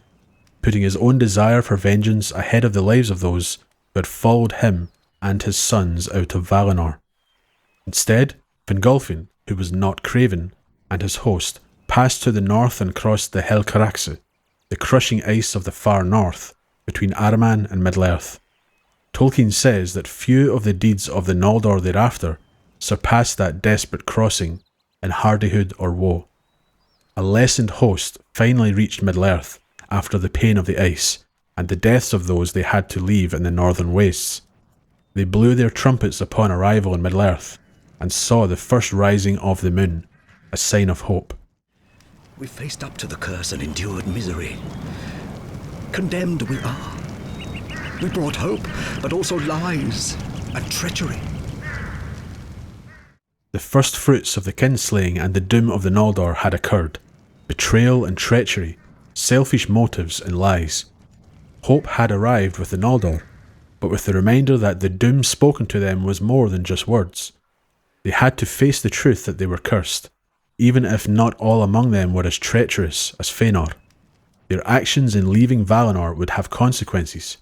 S1: putting his own desire for vengeance ahead of the lives of those who had followed him and his sons out of Valinor. Instead, Fingolfin, who was not craven, and his host passed to the north and crossed the Helcaraxe, the crushing ice of the far north, between Araman and Middle-earth. Tolkien says that few of the deeds of the Noldor thereafter surpassed that desperate crossing in hardihood or woe. A lessened host finally reached Middle-earth after the pain of the ice and the deaths of those they had to leave in the northern wastes. They blew their trumpets upon arrival in Middle-earth and saw the first rising of the moon, a sign of hope.
S2: We faced up to the curse and endured misery. Condemned we are. We brought hope, but also lies and treachery.
S1: The first fruits of the kinslaying and the doom of the Noldor had occurred. Betrayal and treachery, selfish motives and lies. Hope had arrived with the Noldor, but with the reminder that the doom spoken to them was more than just words. They had to face the truth that they were cursed, even if not all among them were as treacherous as Fëanor. Their actions in leaving Valinor would have consequences,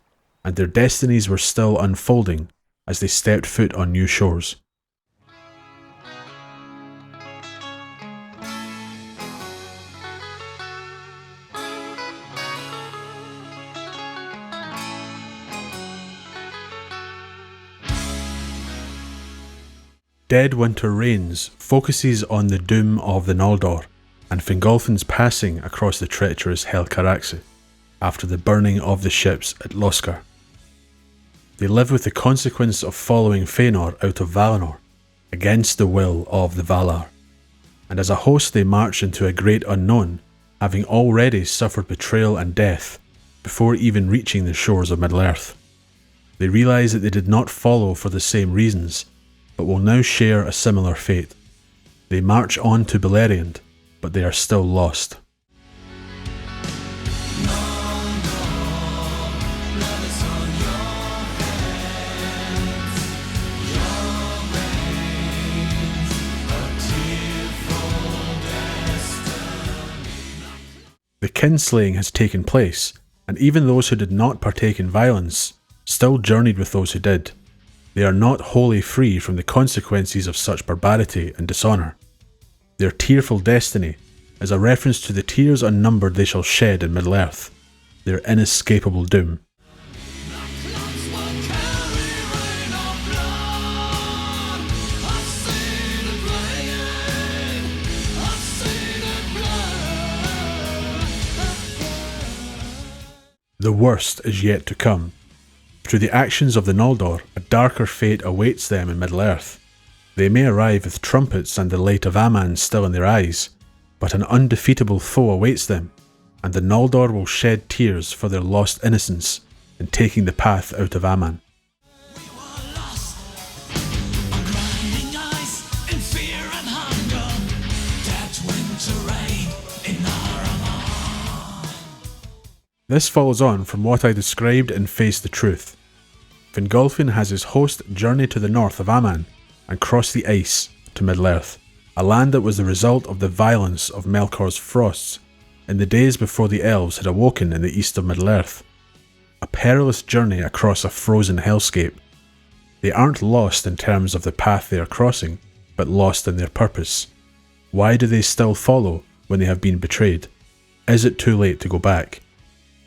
S1: and their destinies were still unfolding as they stepped foot on new shores. Dead Winter Rains focuses on the doom of the Noldor and Fingolfin's passing across the treacherous Helcaraxe after the burning of the ships at Loskar. They live with the consequence of following Fëanor out of Valinor, against the will of the Valar, and as a host they march into a great unknown, having already suffered betrayal and death before even reaching the shores of Middle-earth. They realise that they did not follow for the same reasons, but will now share a similar fate. They march on to Beleriand, but they are still lost. The kinslaying has taken place, and even those who did not partake in violence still journeyed with those who did. They are not wholly free from the consequences of such barbarity and dishonour. Their tearful destiny is a reference to the tears unnumbered they shall shed in Middle-earth, their inescapable doom. The worst is yet to come. Through the actions of the Noldor, a darker fate awaits them in Middle-earth. They may arrive with trumpets and the light of Aman still in their eyes, but an undefeatable foe awaits them, and the Noldor will shed tears for their lost innocence in taking the path out of Aman. This follows on from what I described in Face the Truth. Fingolfin has his host journey to the north of Aman and cross the ice to Middle-earth, a land that was the result of the violence of Melkor's frosts in the days before the elves had awoken in the east of Middle-earth. A perilous journey across a frozen hellscape. They aren't lost in terms of the path they are crossing, but lost in their purpose. Why do they still follow when they have been betrayed? Is it too late to go back?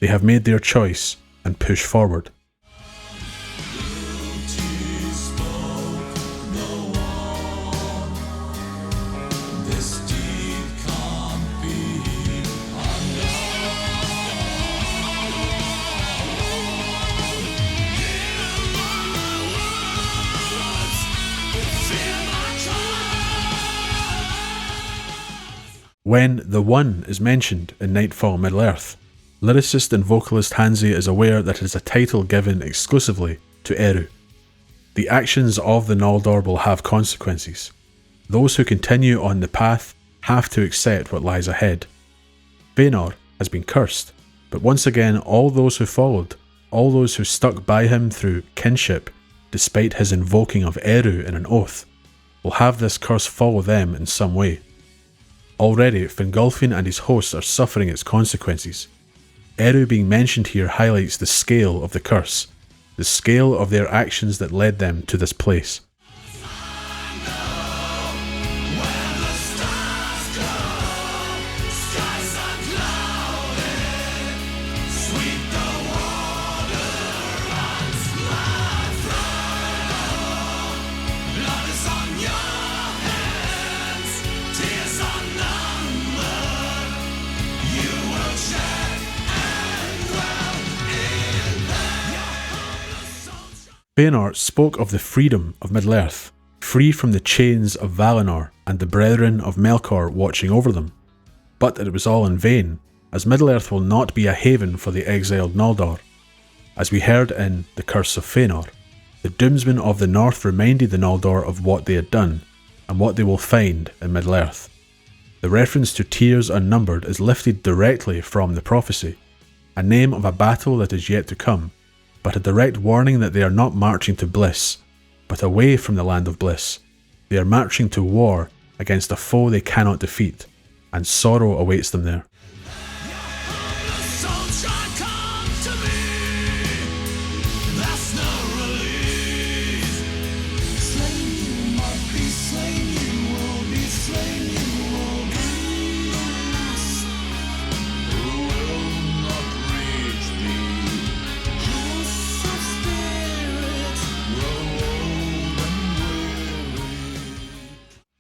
S1: They have made their choice and push forward. When the One is mentioned in Nightfall Middle-earth, lyricist and vocalist Hansi is aware that it is a title given exclusively to Eru. The actions of the Noldor will have consequences. Those who continue on the path have to accept what lies ahead. Fëanor has been cursed, but once again all those who followed, all those who stuck by him through kinship, despite his invoking of Eru in an oath, will have this curse follow them in some way. Already, Fingolfin and his hosts are suffering its consequences. Eru being mentioned here highlights the scale of the curse, the scale of their actions that led them to this place. Fëanor spoke of the freedom of Middle-earth, free from the chains of Valinor and the brethren of Melkor watching over them. But it was all in vain, as Middle-earth will not be a haven for the exiled Noldor. As we heard in The Curse of Fëanor, the doomsmen of the north reminded the Noldor of what they had done, and what they will find in Middle-earth. The reference to tears unnumbered is lifted directly from the prophecy, a name of a battle that is yet to come, but a direct warning that they are not marching to bliss, but away from the land of bliss. They are marching to war against a foe they cannot defeat, and sorrow awaits them there.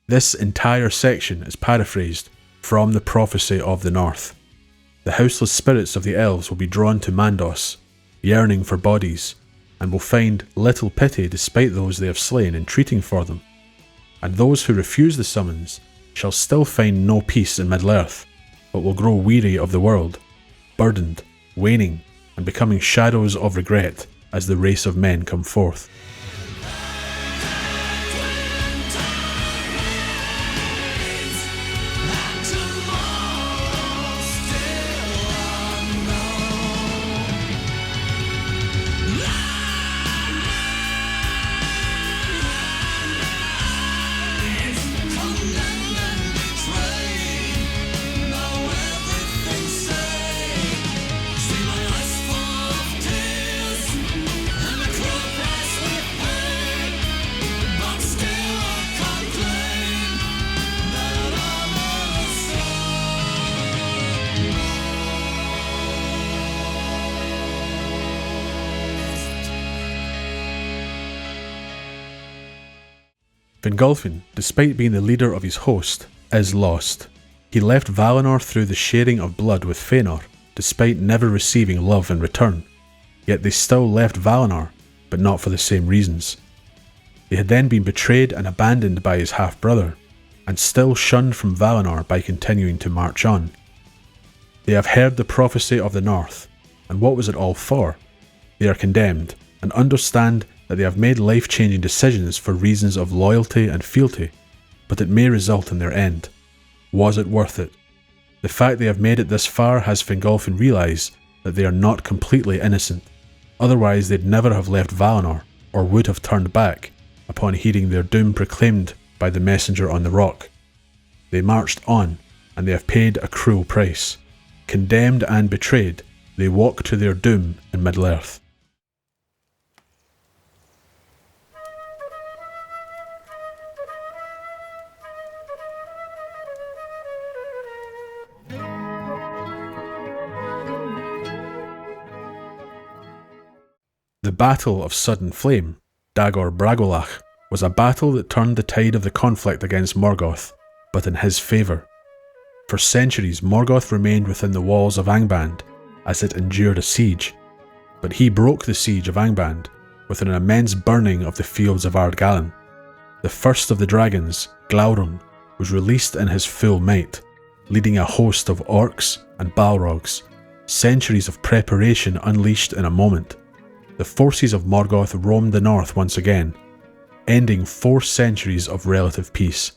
S1: This entire section is paraphrased from the prophecy of the North. The houseless spirits of the elves will be drawn to Mandos, yearning for bodies, and will find little pity despite those they have slain entreating for them. And those who refuse the summons shall still find no peace in Middle-earth, but will grow weary of the world, burdened, waning, and becoming shadows of regret as the race of men come forth. Fingolfin, despite being the leader of his host, is lost. He left Valinor through the sharing of blood with Fëanor, despite never receiving love in return. Yet they still left Valinor, but not for the same reasons. They had then been betrayed and abandoned by his half-brother, and still shunned from Valinor by continuing to march on. They have heard the prophecy of the North, and what was it all for? They are condemned, and understand that they have made life-changing decisions for reasons of loyalty and fealty, but it may result in their end. Was it worth it? The fact they have made it this far has Fingolfin realise that they are not completely innocent, otherwise they'd never have left Valinor, or would have turned back, upon hearing their doom proclaimed by the messenger on the rock. They marched on, and they have paid a cruel price. Condemned and betrayed, they walk to their doom in Middle-earth. The Battle of Sudden Flame, Dagor Bragolach, was a battle that turned the tide of the conflict against Morgoth, but in his favour. For centuries, Morgoth remained within the walls of Angband, as it endured a siege, but he broke the siege of Angband with an immense burning of the fields of Ardgallen. The first of the dragons, Glaurung, was released in his full might, leading a host of orcs and balrogs, centuries of preparation unleashed in a moment. The forces of Morgoth roamed the north once again, ending 4 centuries of relative peace.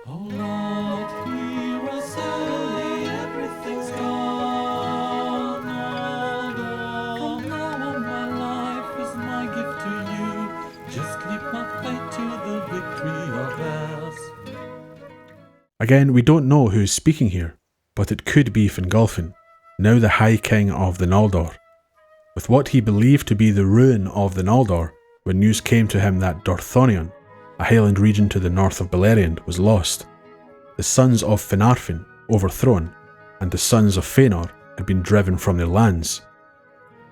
S4: Oh Lord, hear us early, everything's gone, Noldor. From now on my life is my gift to you, just keep my faith to the victory of ours.
S1: Again, we don't know who is speaking here, but it could be Fingolfin, now the High King of the Noldor. With what he believed to be the ruin of the Noldor, when news came to him that Dorthonion, a highland region to the north of Beleriand, was lost, the sons of Finarfin overthrown, and the sons of Fëanor had been driven from their lands.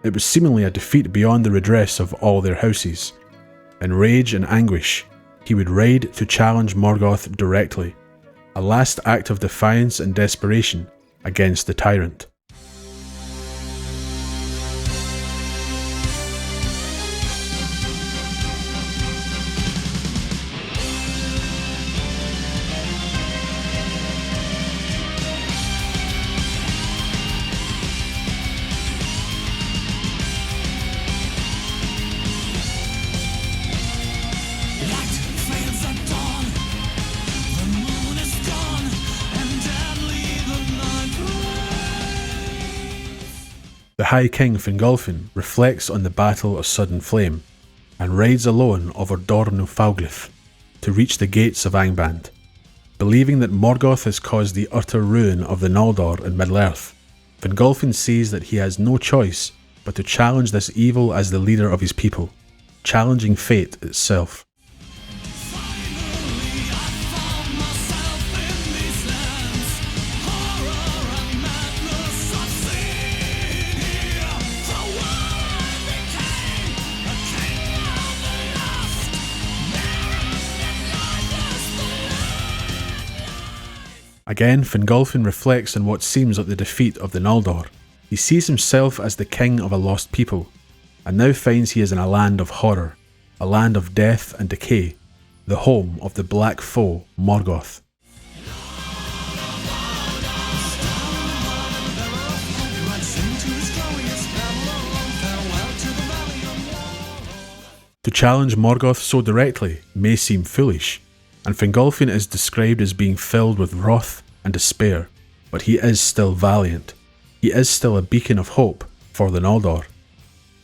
S1: It was seemingly a defeat beyond the redress of all their houses. In rage and anguish, he would ride to challenge Morgoth directly, a last act of defiance and desperation against the tyrant. The High King Fingolfin reflects on the Battle of Sudden Flame, and rides alone over Dorn Fauglith to reach the gates of Angband. Believing that Morgoth has caused the utter ruin of the Noldor in Middle-earth, Fingolfin sees that he has no choice but to challenge this evil as the leader of his people, challenging fate itself. Again, Fingolfin reflects on what seems like the defeat of the Noldor. He sees himself as the king of a lost people, and now finds he is in a land of horror, a land of death and decay, the home of the black foe, Morgoth. To challenge Morgoth so directly may seem foolish, and Fingolfin is described as being filled with wrath and despair, but he is still valiant. He is still a beacon of hope for the Noldor.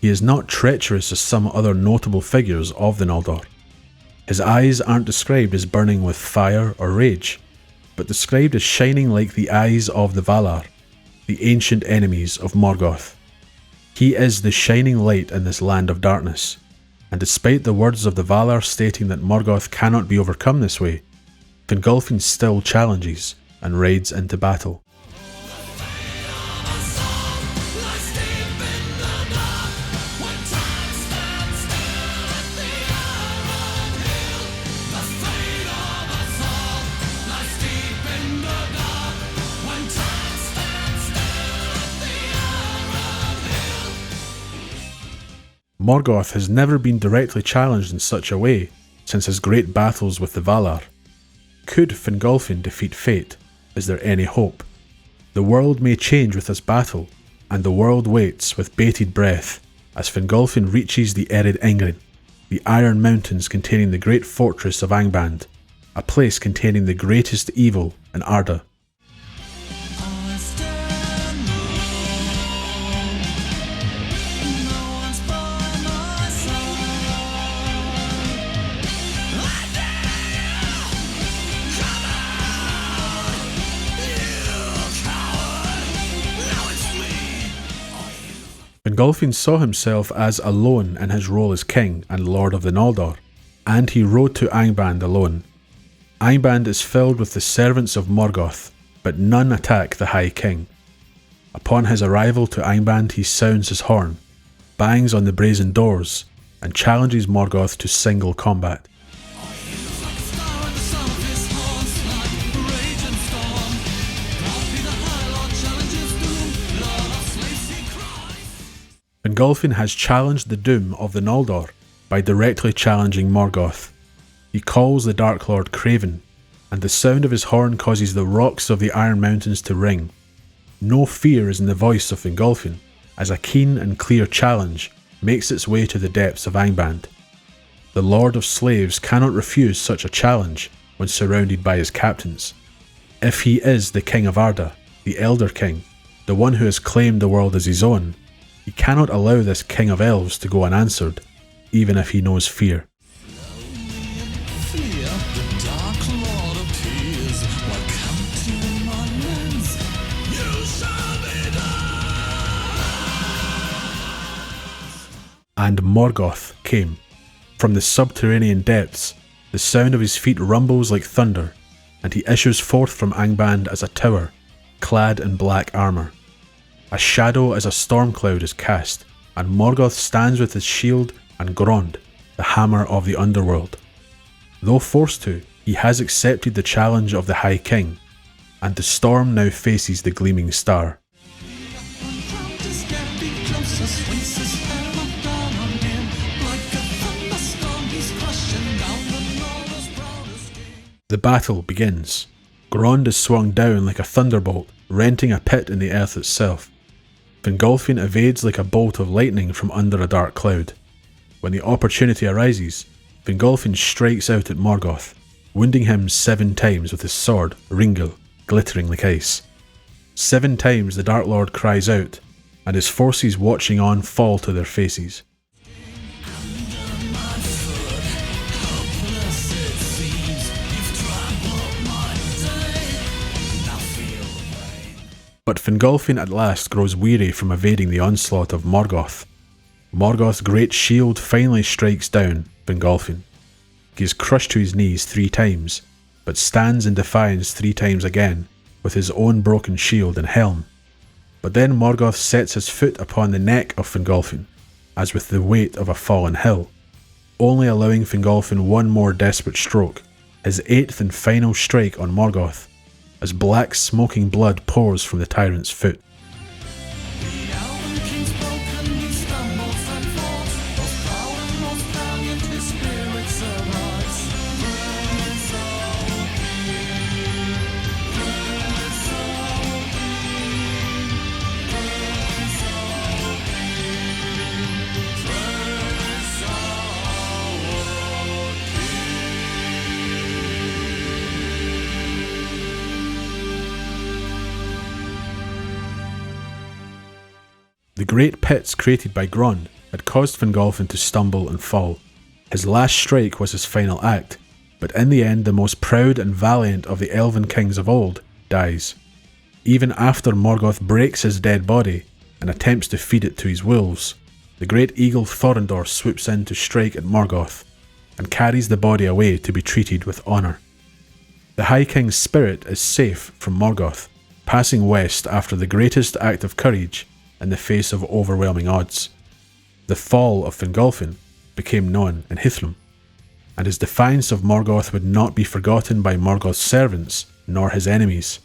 S1: He is not treacherous as some other notable figures of the Noldor. His eyes aren't described as burning with fire or rage, but described as shining like the eyes of the Valar, the ancient enemies of Morgoth. He is the shining light in this land of darkness, and despite the words of the Valar stating that Morgoth cannot be overcome this way, Fingolfin still challenges and rides into battle. Morgoth has never been directly challenged in such a way since his great battles with the Valar. Could Fingolfin defeat fate? Is there any hope? The world may change with this battle, and the world waits with bated breath as Fingolfin reaches the Ered Ingrin, the Iron Mountains containing the great fortress of Angband, a place containing the greatest evil in Arda. Fingolfin saw himself as alone in his role as king and lord of the Noldor, and he rode to Angband alone. Angband is filled with the servants of Morgoth, but none attack the High King. Upon his arrival to Angband, he sounds his horn, bangs on the brazen doors, and challenges Morgoth to single combat. Fingolfin has challenged the doom of the Noldor by directly challenging Morgoth. He calls the Dark Lord Craven, and the sound of his horn causes the rocks of the Iron Mountains to ring. No fear is in the voice of Fingolfin, as a keen and clear challenge makes its way to the depths of Angband. The Lord of Slaves cannot refuse such a challenge when surrounded by his captains. If he is the King of Arda, the Elder King, the one who has claimed the world as his own, he cannot allow this King of Elves to go unanswered, even if he knows fear.
S4: The Dark Lord appears. What
S1: and Morgoth came. From the subterranean depths, the sound of his feet rumbles like thunder, and he issues forth from Angband as a tower, clad in black armour. A shadow as a storm cloud is cast, and Morgoth stands with his shield and Grond, the hammer of the underworld. Though forced to, he has accepted the challenge of the High King, and the storm now faces the gleaming star. The battle begins. Grond is swung down like a thunderbolt, renting a pit in the earth itself. Fingolfin evades like a bolt of lightning from under a dark cloud. When the opportunity arises, Fingolfin strikes out at Morgoth, wounding him 7 times with his sword, Ringil, glittering like ice. 7 times the Dark Lord cries out, and his forces watching on fall to their faces. But Fingolfin at last grows weary from evading the onslaught of Morgoth. Morgoth's great shield finally strikes down Fingolfin. He is crushed to his knees 3 times, but stands in defiance 3 times again, with his own broken shield and helm. But then Morgoth sets his foot upon the neck of Fingolfin, as with the weight of a fallen hill, only allowing Fingolfin one more desperate stroke, his 8th and final strike on Morgoth, as black smoking blood pours from the tyrant's foot. The great pits created by Grond had caused Fingolfin to stumble and fall. His last strike was his final act, but in the end the most proud and valiant of the elven kings of old dies. Even after Morgoth breaks his dead body and attempts to feed it to his wolves, the great eagle Thorndor swoops in to strike at Morgoth, and carries the body away to be treated with honour. The High King's spirit is safe from Morgoth, passing west after the greatest act of courage in the face of overwhelming odds. The fall of Fingolfin became known in Hithlum, and his defiance of Morgoth would not be forgotten by Morgoth's servants nor his enemies.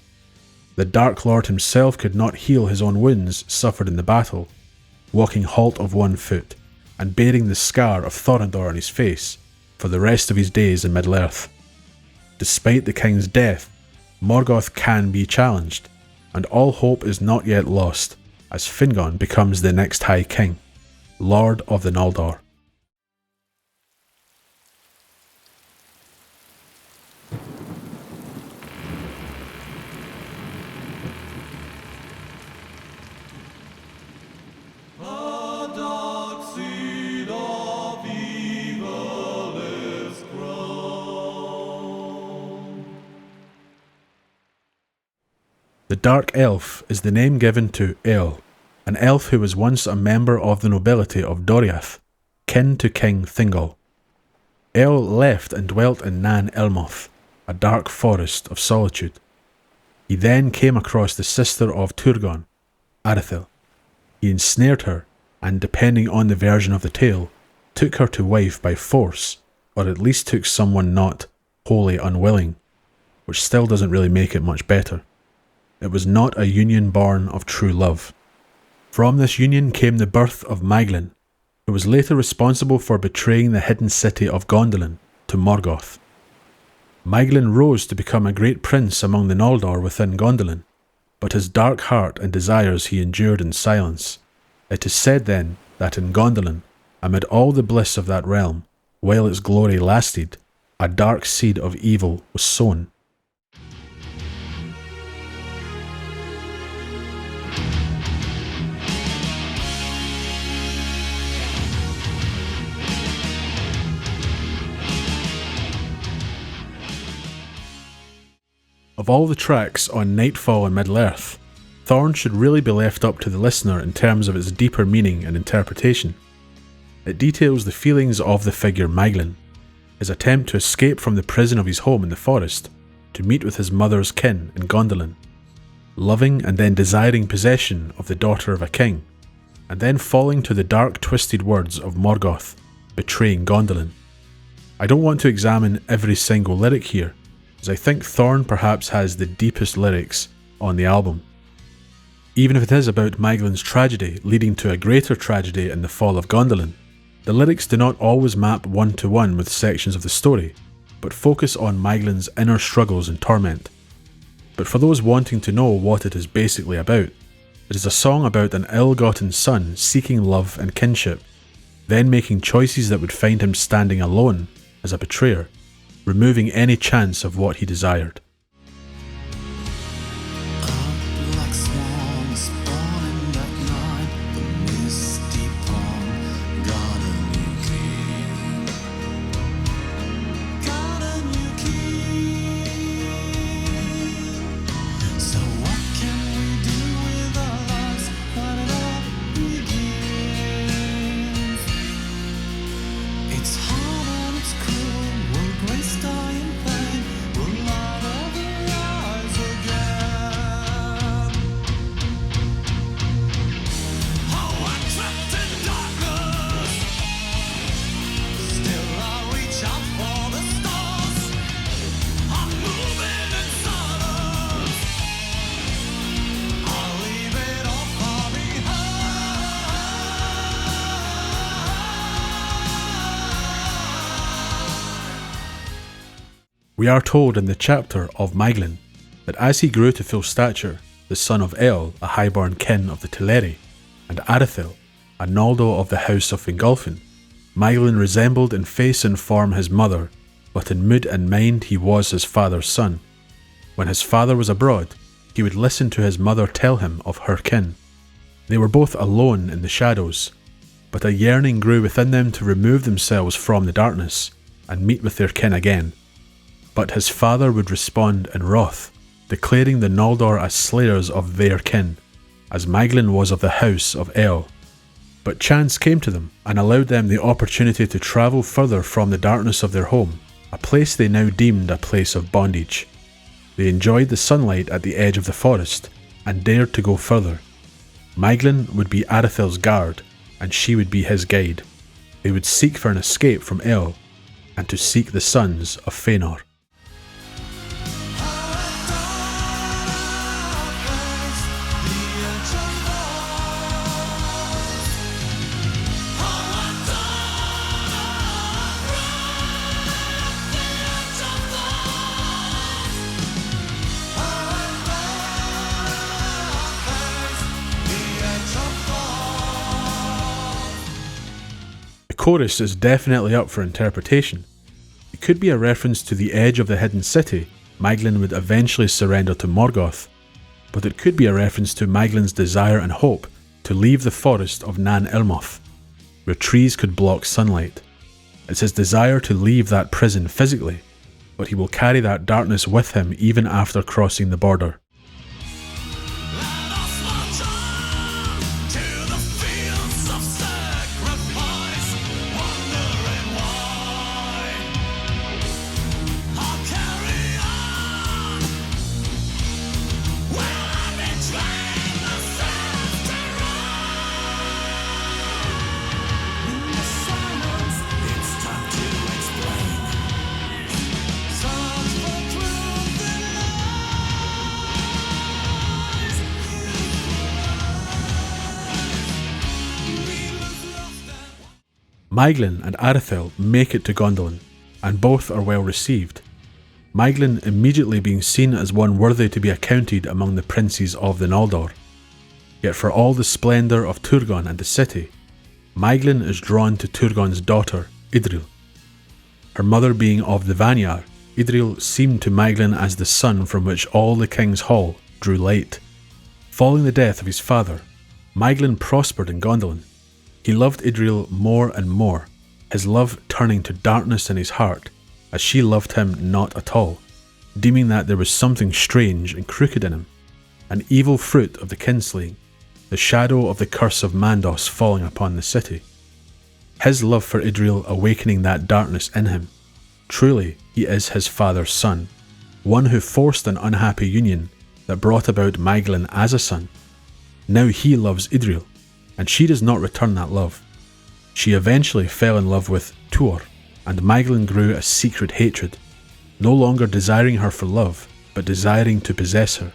S1: The Dark Lord himself could not heal his own wounds suffered in the battle, walking halt of 1 foot, and bearing the scar of Thorondor on his face for the rest of his days in Middle-earth. Despite the king's death, Morgoth can be challenged, and all hope is not yet lost, as Fingon becomes the next High King, Lord of the Noldor. The Dark Elf is the name given to Eöl, an elf who was once a member of the nobility of Doriath, kin to King Thingol. Eöl left and dwelt in Nan Ilmoth, a dark forest of solitude. He then came across the sister of Turgon, Arethil. He ensnared her, and depending on the version of the tale, took her to wife by force, or at least took someone not wholly unwilling, which still doesn't really make it much better. It was not a union born of true love. From this union came the birth of Maeglin, who was later responsible for betraying the hidden city of Gondolin to Morgoth. Maeglin rose to become a great prince among the Noldor within Gondolin, but his dark heart and desires he endured in silence. It is said then that in Gondolin, amid all the bliss of that realm, while its glory lasted, a dark seed of evil was sown. Of all the tracks on Nightfall and Middle-earth, Thorn should really be left up to the listener in terms of its deeper meaning and interpretation. It details the feelings of the figure Maeglin, his attempt to escape from the prison of his home in the forest to meet with his mother's kin in Gondolin, loving and then desiring possession of the daughter of a king, and then falling to the dark twisted words of Morgoth, betraying Gondolin. I don't want to examine every single lyric here, as I think Thorn perhaps has the deepest lyrics on the album. Even if it is about Maeglin's tragedy leading to a greater tragedy in the fall of Gondolin, the lyrics do not always map one-to-one with sections of the story, but focus on Maeglin's inner struggles and torment. But for those wanting to know what it is basically about, it is a song about an ill-gotten son seeking love and kinship, then making choices that would find him standing alone as a betrayer, removing any chance of what he desired. We are told in the chapter of Maeglin that as he grew to full stature, the son of El, a highborn kin of the Teleri, and Arathil, a Noldor of the house of Fingolfin, Maeglin resembled in face and form his mother, but in mood and mind he was his father's son. When his father was abroad, he would listen to his mother tell him of her kin. They were both alone in the shadows, but a yearning grew within them to remove themselves from the darkness and meet with their kin again. But his father would respond in wrath, declaring the Noldor as slayers of their kin, as Maeglin was of the house of El. But chance came to them and allowed them the opportunity to travel further from the darkness of their home, a place they now deemed a place of bondage. They enjoyed the sunlight at the edge of the forest and dared to go further. Maeglin would be Arathil's guard, and she would be his guide. They would seek for an escape from El, and to seek the sons of Fëanor. The chorus is definitely up for interpretation. It could be a reference to the edge of the hidden city Maeglin would eventually surrender to Morgoth, but it could be a reference to Maeglin's desire and hope to leave the forest of Nan Ilmoth, where trees could block sunlight. It's his desire to leave that prison physically, but he will carry that darkness with him even after crossing the border. Maeglin and Arathil make it to Gondolin, and both are well received. Maeglin immediately being seen as one worthy to be accounted among the princes of the Noldor. Yet for all the splendour of Turgon and the city, Maeglin is drawn to Turgon's daughter, Idril. Her mother being of the Vanyar, Idril seemed to Maeglin as the sun from which all the king's hall drew light. Following the death of his father, Maeglin prospered in Gondolin. He loved Idril more and more, his love turning to darkness in his heart, as she loved him not at all, deeming that there was something strange and crooked in him, an evil fruit of the kinslaying, the shadow of the curse of Mandos falling upon the city. his love for Idril awakening that darkness in him. Truly, he is his father's son, one who forced an unhappy union that brought about Maeglin as a son. Now he loves Idril, and she does not return that love. She eventually fell in love with Tuor, and Maeglin grew a secret hatred, no longer desiring her for love, but desiring to possess her,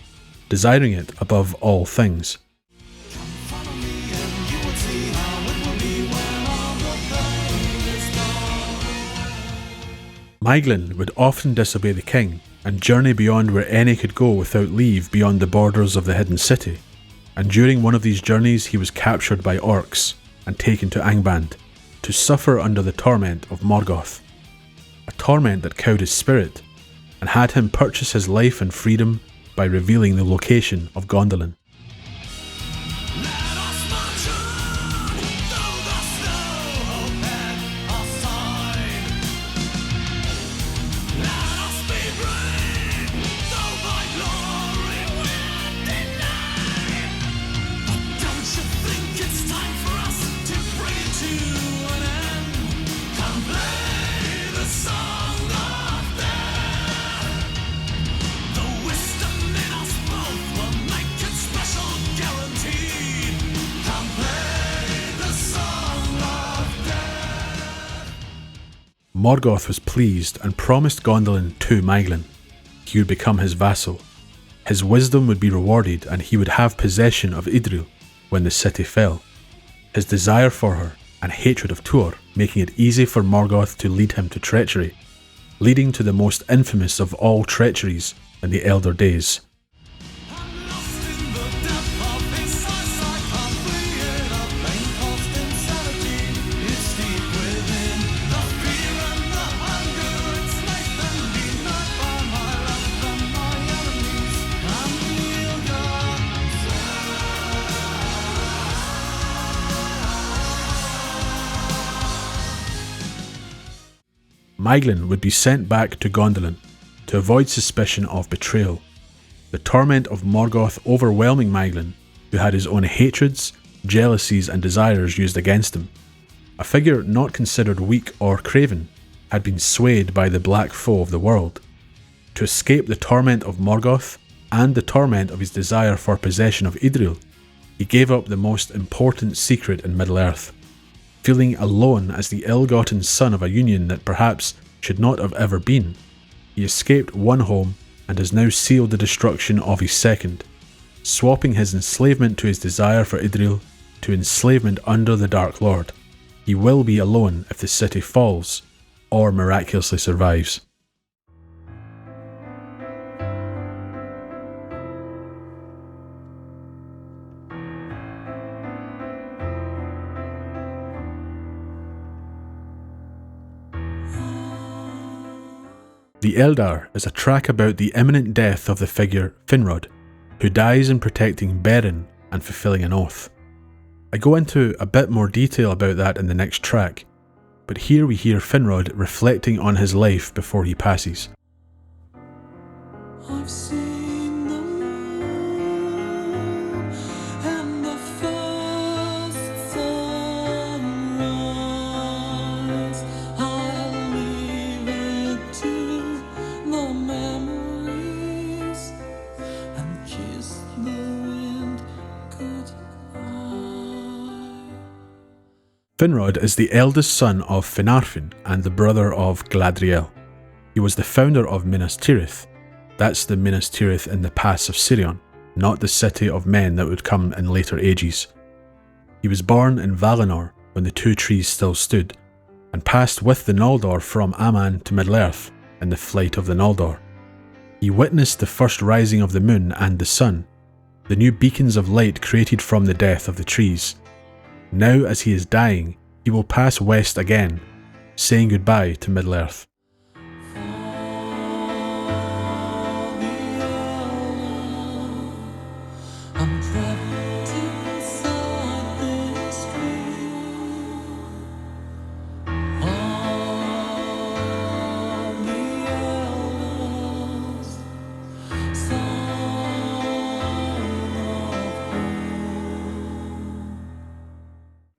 S1: desiring it above all things. Maeglin would often disobey the king and journey beyond where any could go without leave beyond the borders of the hidden city, and during one of these journeys he was captured by orcs and taken to Angband to suffer under the torment of Morgoth, a torment that cowed his spirit and had him purchase his life and freedom by revealing the location of Gondolin. Morgoth was pleased and promised Gondolin to Maeglin. He would become his vassal. His wisdom would be rewarded and he would have possession of Idril when the city fell. His desire for her and hatred of Tuor making it easy for Morgoth to lead him to treachery, leading to the most infamous of all treacheries in the Eldar days. Maeglin would be sent back to Gondolin to avoid suspicion of betrayal, the torment of Morgoth overwhelming Maeglin, who had his own hatreds, jealousies and desires used against him. A figure not considered weak or craven had been swayed by the black foe of the world. To escape the torment of Morgoth and the torment of his desire for possession of Idril, he gave up the most important secret in Middle-earth. Feeling alone as the ill-gotten son of a union that perhaps should not have ever been, he escaped one home and has now sealed the destruction of his second, swapping his enslavement to his desire for Idril to enslavement under the Dark Lord. He will be alone if the city falls, or miraculously survives. The Eldar is a track about the imminent death of the figure Finrod, who dies in protecting Beren and fulfilling an oath. I go into a bit more detail about that in the next track, but here we hear Finrod reflecting on his life before he passes.
S4: I've seen the moon and the first sunrise. I'll leave it to the memories and kiss the wind goodbye.
S1: Finrod is the eldest son of Finarfin and the brother of Galadriel. He was the founder of Minas Tirith. That's the Minas Tirith in the Pass of Sirion, not the city of men that would come in later ages. He was born in Valinor when the two trees still stood, and passed with the Noldor from Aman to Middle-earth in the flight of the Noldor. He witnessed the first rising of the moon and the sun, the new beacons of light created from the death of the trees. Now as he is dying, he will pass west again, saying goodbye to Middle-earth.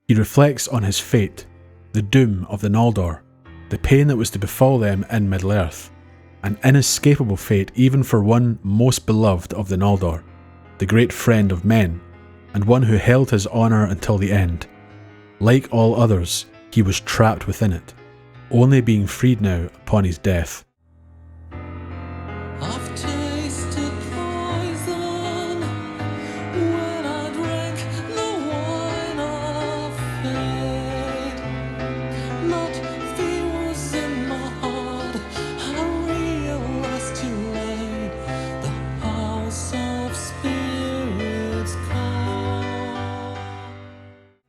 S1: He reflects on his fate, the doom of the Noldor, the pain that was to befall them in Middle-earth, an inescapable fate even for one most beloved of the Noldor, the great friend of men, and one who held his honour until the end. Like all others, he was trapped within it, only being freed now upon his death.
S4: I've tasted poison when I drank the wine of fate. Not fear was in my heart, I realized too late. The house of spirits call.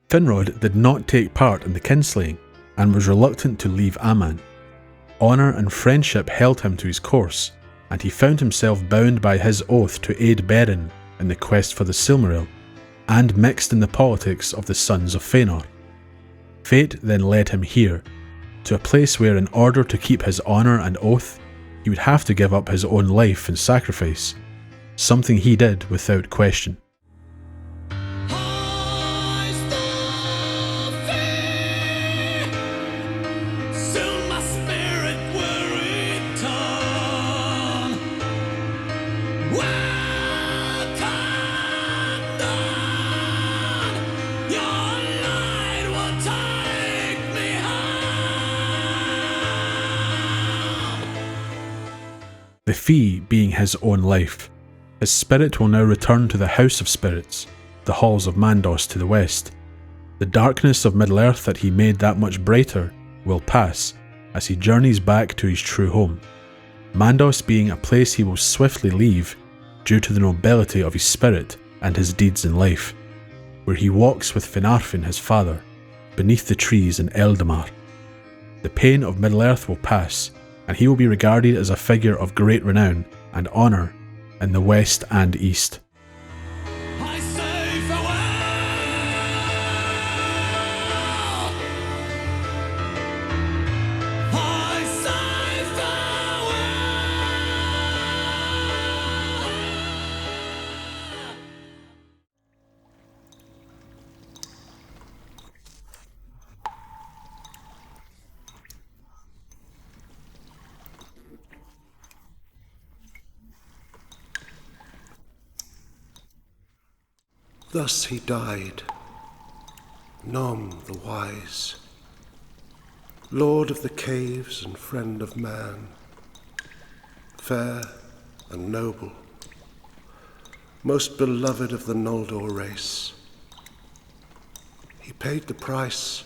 S1: Finrod did not take part in the kinslaying and was reluctant to leave Aman. Honour and friendship held him to his course, and he found himself bound by his oath to aid Beren in the quest for the Silmaril, and mixed in the politics of the Sons of Fëanor. Fate then led him here, to a place where in order to keep his honour and oath, he would have to give up his own life in sacrifice, something he did without question.
S4: Soon my spirit will return. Welcome dawn. Your light will take me home.
S1: The fee being his own life, his spirit will now return to the House of Spirits, the halls of Mandos to the west. The darkness of Middle-earth that he made that much brighter will pass as he journeys back to his true home, Mandos being a place he will swiftly leave due to the nobility of his spirit and his deeds in life, where he walks with Finarfin his father, beneath the trees in Eldar. The pain of Middle-earth will pass, and he will be regarded as a figure of great renown and honour in the west and east.
S4: I say farewell. I say farewell.
S3: Thus he died, Nóm the Wise, Lord of the caves and friend of man, fair and noble, most beloved of the Noldor race. He paid the price,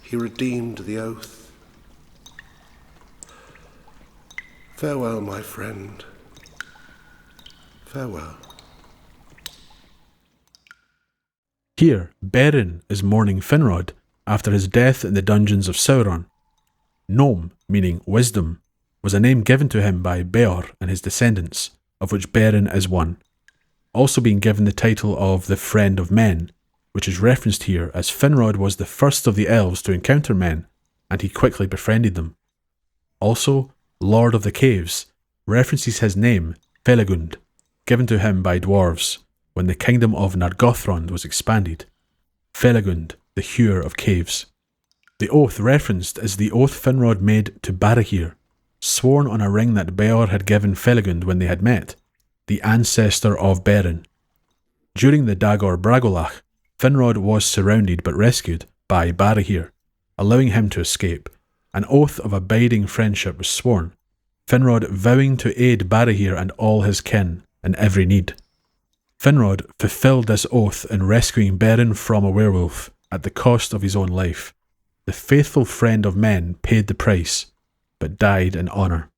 S3: he redeemed the oath. Farewell, my friend, farewell.
S1: Here, Beren is mourning Finrod after his death in the dungeons of Sauron. Nóm, meaning wisdom, was a name given to him by Beor and his descendants, of which Beren is one, also being given the title of the Friend of Men, which is referenced here as Finrod was the first of the elves to encounter men, and he quickly befriended them. Also, Lord of the Caves references his name, Felagund, given to him by dwarves, when the kingdom of Nargothrond was expanded. Felagund, the Hewer of Caves. The oath referenced is the oath Finrod made to Barahir, sworn on a ring that Beor had given Felagund when they had met, the ancestor of Beren. During the Dagor Bragolach, Finrod was surrounded but rescued by Barahir, allowing him to escape. An oath of abiding friendship was sworn, Finrod vowing to aid Barahir and all his kin in every need. Finrod fulfilled this oath in rescuing Beren from a werewolf at the cost of his own life. The faithful friend of men paid the price, but died in honour.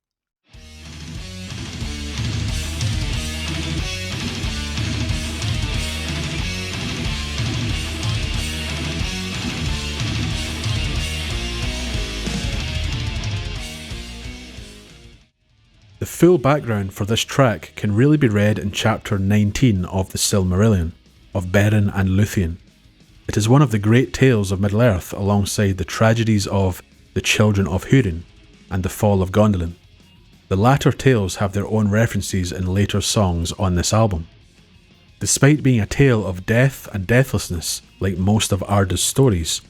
S1: The full background for this track can really be read in chapter 19 of the Silmarillion, of Beren and Luthien. It is one of the great tales of Middle-earth alongside the tragedies of the Children of Húrin and the Fall of Gondolin. The latter tales have their own references in later songs on this album. Despite being a tale of death and deathlessness, like most of Arda's stories,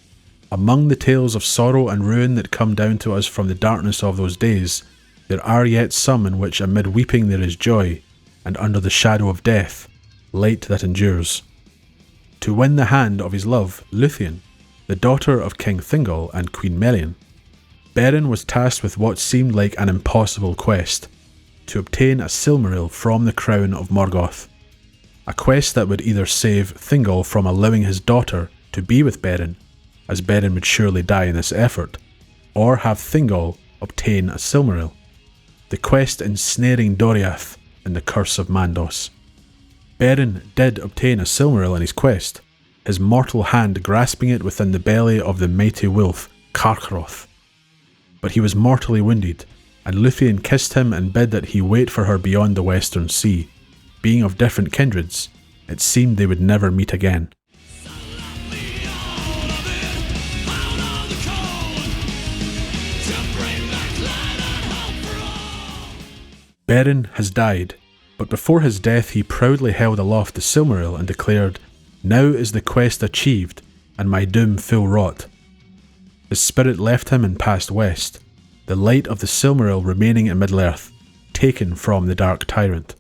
S1: Among the tales of sorrow and ruin that come down to us from the darkness of those days, there are yet some in which amid weeping there is joy, and under the shadow of death, light that endures. To win the hand of his love, Luthien, the daughter of King Thingol and Queen Melian, Beren was tasked with what seemed like an impossible quest, to obtain a Silmaril from the crown of Morgoth. A quest that would either save Thingol from allowing his daughter to be with Beren, as Beren would surely die in this effort, or have Thingol obtain a Silmaril. The quest ensnaring Doriath in the Curse of Mandos. Beren did obtain a Silmaril in his quest, his mortal hand grasping it within the belly of the mighty wolf Carcharoth. But he was mortally wounded, and Luthien kissed him and bid that he wait for her beyond the Western Sea. Being of different kindreds, it seemed they would never meet again. Beren has died, but before his death he proudly held aloft the Silmaril and declared, "Now is the quest achieved, and my doom full wrought." His spirit left him and passed west, the light of the Silmaril remaining in Middle-earth, taken from the Dark Tyrant.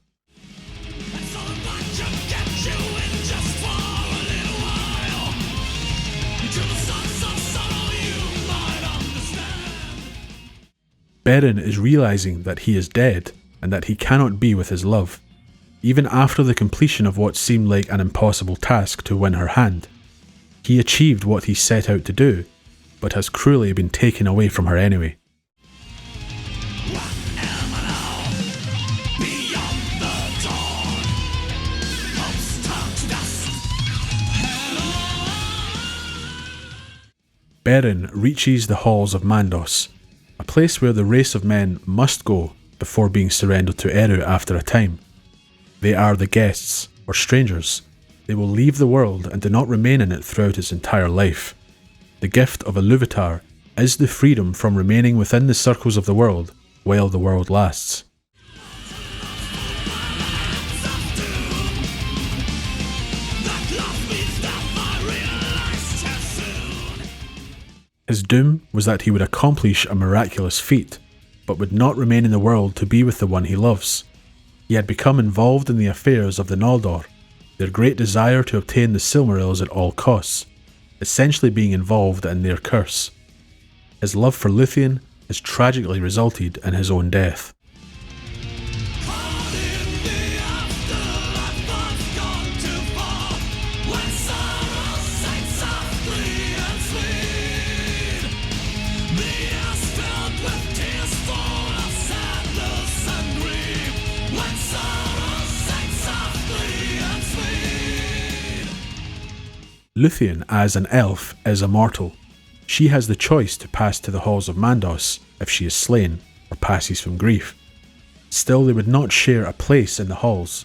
S1: Beren is realizing that he is dead, and that he cannot be with his love, even after the completion of what seemed like an impossible task to win her hand. He achieved what he set out to do, but has cruelly been taken away from her anyway. Beren reaches the halls of Mandos, a place where the race of men must go before being surrendered to Eru after a time. They are the guests, or strangers. They will leave the world and do not remain in it throughout its entire life. The gift of Iluvatar is the freedom from remaining within the circles of the world while the world lasts. His doom was that he would accomplish a miraculous feat, but would not remain in the world to be with the one he loves. He had become involved in the affairs of the Noldor, their great desire to obtain the Silmarils at all costs, essentially being involved in their curse. His love for Luthien has tragically resulted in his own death. Luthien, as an elf, is immortal. She has the choice to pass to the halls of Mandos if she is slain, or passes from grief. Still, they would not share a place in the halls,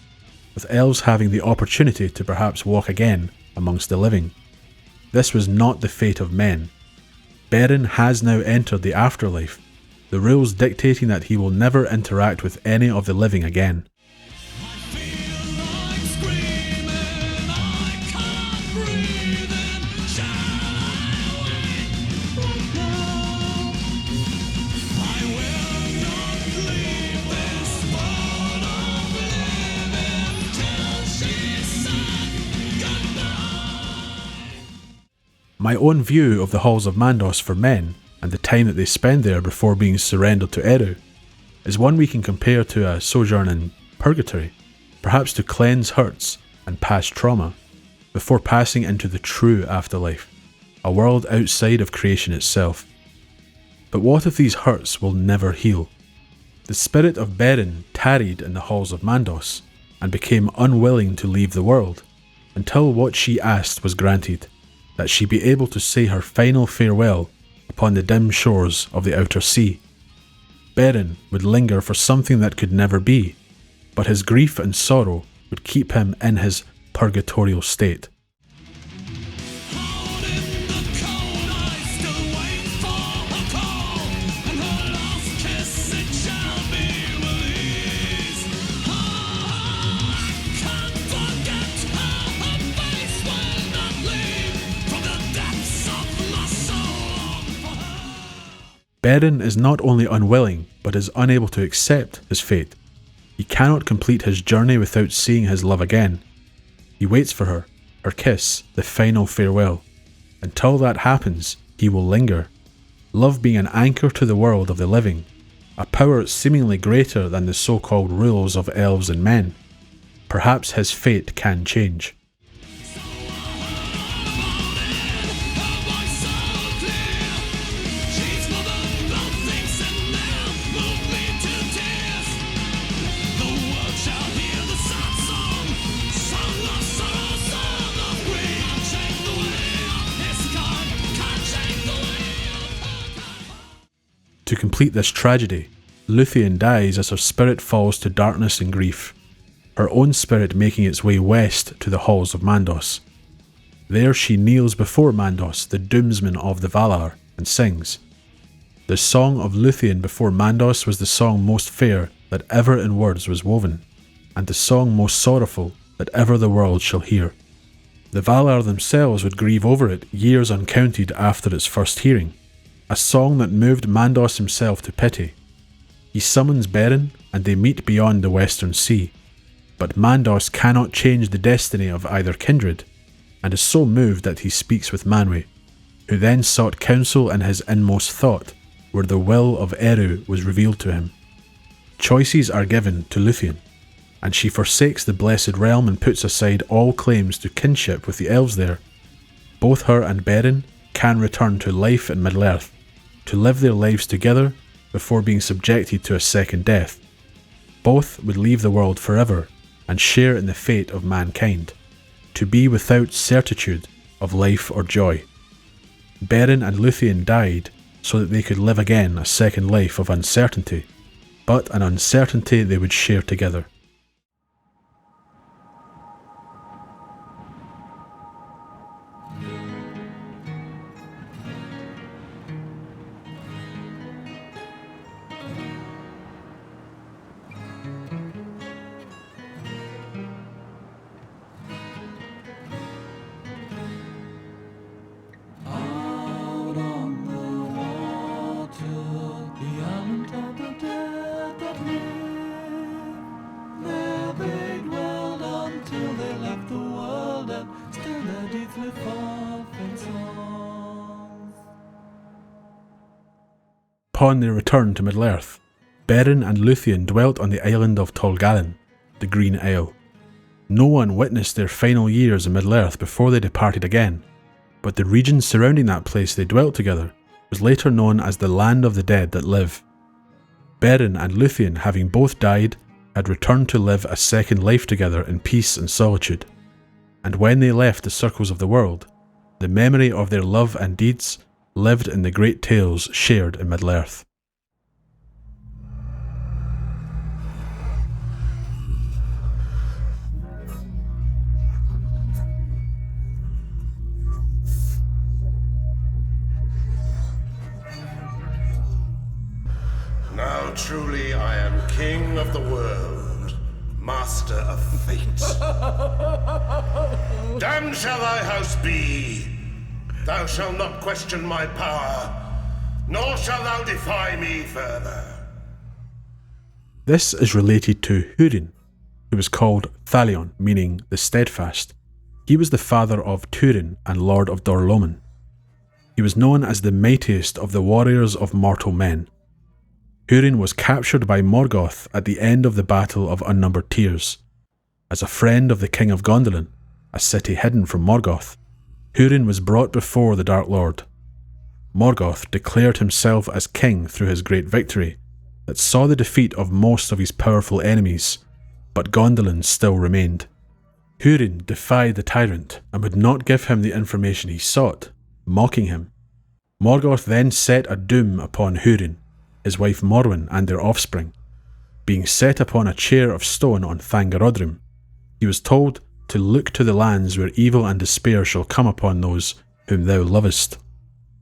S1: with elves having the opportunity to perhaps walk again amongst the living. This was not the fate of men. Beren has now entered the afterlife, the rules dictating that he will never interact with any of the living again. My own view of the halls of Mandos for men, and the time that they spend there before being surrendered to Eru, is one we can compare to a sojourn in purgatory, perhaps to cleanse hurts and past trauma, before passing into the true afterlife, a world outside of creation itself. But what if these hurts will never heal? The spirit of Beren tarried in the halls of Mandos, and became unwilling to leave the world, until what she asked was granted, that she be able to say her final farewell upon the dim shores of the outer sea. Beren would linger for something that could never be, but his grief and sorrow would keep him in his purgatorial state. Beren is not only unwilling, but is unable to accept his fate. He cannot complete his journey without seeing his love again. He waits for her kiss, the final farewell. Until that happens, he will linger. Love being an anchor to the world of the living, a power seemingly greater than the so-called rulers of elves and men. Perhaps his fate can change. To complete this tragedy, Luthien dies as her spirit falls to darkness and grief, her own spirit making its way west to the halls of Mandos. There she kneels before Mandos, the doomsman of the Valar, and sings. The song of Luthien before Mandos was the song most fair that ever in words was woven, and the song most sorrowful that ever the world shall hear. The Valar themselves would grieve over it years uncounted after its first hearing. A song that moved Mandos himself to pity. He summons Beren, and they meet beyond the Western Sea. But Mandos cannot change the destiny of either kindred, and is so moved that he speaks with Manwë, who then sought counsel in his inmost thought, where the will of Eru was revealed to him. Choices are given to Luthien, and she forsakes the Blessed Realm and puts aside all claims to kinship with the elves there. Both her and Beren can return to life in Middle-earth, to live their lives together before being subjected to a second death. Both would leave the world forever and share in the fate of mankind, to be without certitude of life or joy. Beren and Luthien died so that they could live again a second life of uncertainty, but an uncertainty they would share together. Upon their return to Middle-earth, Beren and Luthien dwelt on the island of Tol Galen, the Green Isle. No one witnessed their final years in Middle-earth before they departed again, but the region surrounding that place they dwelt together was later known as the Land of the Dead that Live. Beren and Luthien, having both died, had returned to live a second life together in peace and solitude. And when they left the circles of the world, the memory of their love and deeds lived in the great tales shared in Middle-earth.
S3: Now truly I am king of the world, master of fate. Damned shall thy house be. Thou shalt not question my power, nor shalt thou defy me further.
S1: This is related to Húrin, who was called Thalion, meaning the Steadfast. He was the father of Túrin and lord of Dor-lómin. He was known as the mightiest of the warriors of mortal men. Húrin was captured by Morgoth at the end of the Battle of Unnumbered Tears. As a friend of the King of Gondolin, a city hidden from Morgoth, Húrin was brought before the Dark Lord. Morgoth declared himself as king through his great victory that saw the defeat of most of his powerful enemies, but Gondolin still remained. Húrin defied the tyrant and would not give him the information he sought, mocking him. Morgoth then set a doom upon Húrin, his wife Morwen and their offspring. Being set upon a chair of stone on Thangarodrim, he was told to look to the lands where evil and despair shall come upon those whom thou lovest.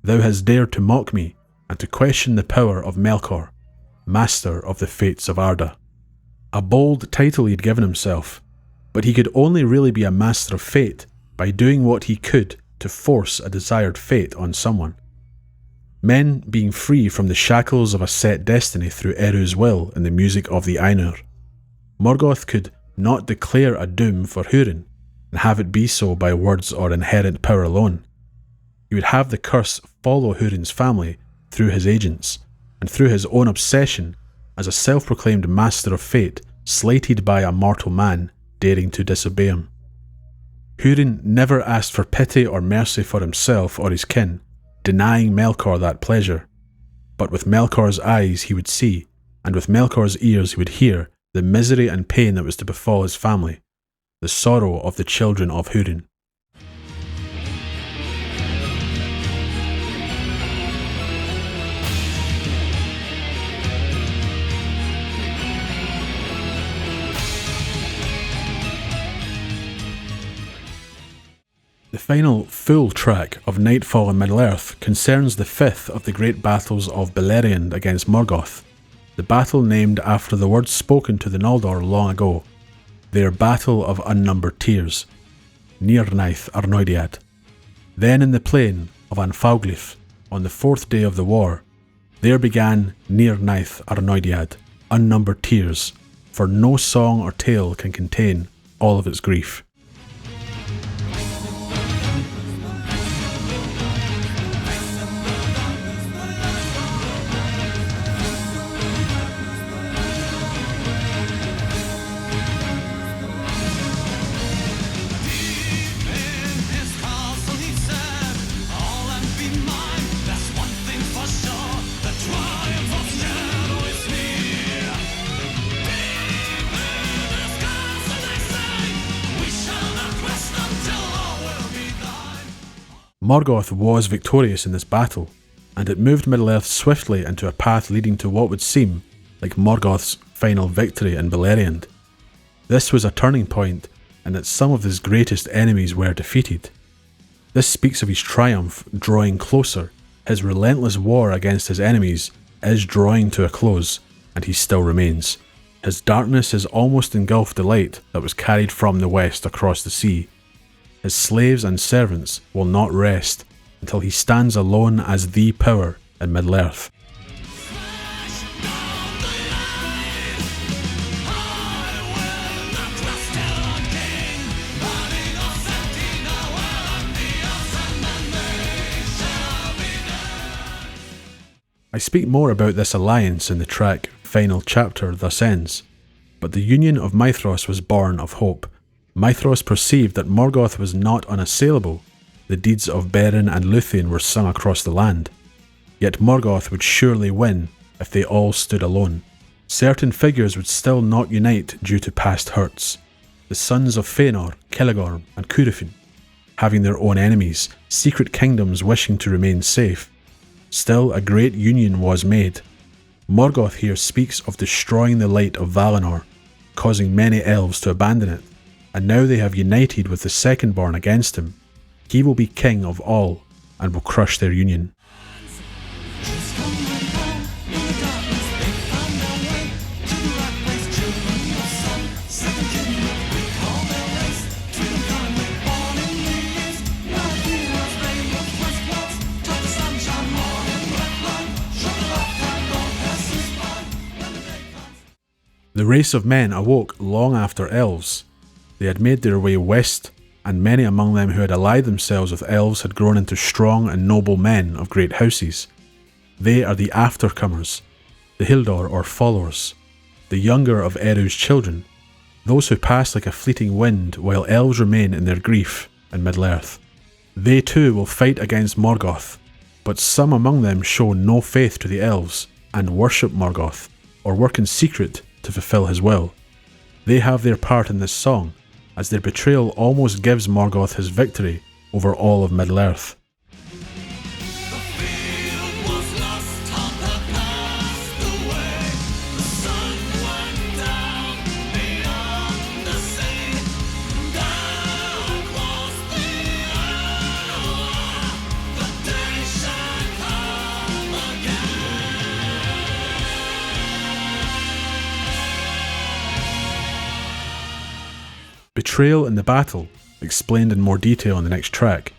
S1: Thou hast dared to mock me, and to question the power of Melkor, master of the fates of Arda. A bold title he had given himself, but he could only really be a master of fate by doing what he could to force a desired fate on someone. men being free from the shackles of a set destiny through Eru's will and the music of the Ainur. Morgoth could not declare a doom for Húrin, and have it be so by words or inherent power alone. He would have the curse follow Húrin's family through his agents, and through his own obsession as a self-proclaimed master of fate, slated by a mortal man daring to disobey him. Húrin never asked for pity or mercy for himself or his kin, denying Melkor that pleasure. But with Melkor's eyes he would see, and with Melkor's ears he would hear, the misery and pain that was to befall his family, the sorrow of the children of Húrin. The final full track of Nightfall in Middle-earth concerns the fifth of the great battles of Beleriand against Morgoth, the battle named after the words spoken to the Noldor long ago, their battle of unnumbered tears, Nirnaeth Arnoediad. Then in the plain of Anfauglith, on the fourth day of the war, there began Nirnaeth Arnoediad, unnumbered tears, for no song or tale can contain all of its grief. Morgoth was victorious in this battle, and it moved Middle-earth swiftly into a path leading to what would seem like Morgoth's final victory in Beleriand. This was a turning point in that some of his greatest enemies were defeated. This speaks of his triumph drawing closer. His relentless war against his enemies is drawing to a close, and he still remains. His darkness has almost engulfed the light that was carried from the west across the sea. His slaves and servants will not rest until he stands alone as the power in Middle-earth. I speak more about this alliance in the track Final Chapter Thus Ends, but the union of Maethros was born of hope. Maethros perceived that Morgoth was not unassailable. The deeds of Beren and Luthien were sung across the land. Yet Morgoth would surely win if they all stood alone. Certain figures would still not unite due to past hurts. The sons of Fëanor, Celegorm and Curufin, having their own enemies, secret kingdoms wishing to remain safe. Still, a great union was made. Morgoth here speaks of destroying the light of Valinor, causing many elves to abandon it, and now they have united with the second-born against him. He will be king of all, and will crush their union. The race of men awoke long after elves. They had made their way west, and many among them who had allied themselves with elves had grown into strong and noble men of great houses. They are the aftercomers, the Hildor or followers, the younger of Eru's children, those who pass like a fleeting wind while elves remain in their grief in Middle-earth. They too will fight against Morgoth, but some among them show no faith to the elves and worship Morgoth, or work in secret to fulfill his will. They have their part in this song, as their betrayal almost gives Morgoth his victory over all of Middle-earth. Betrayal in the battle, explained in more detail in the next track.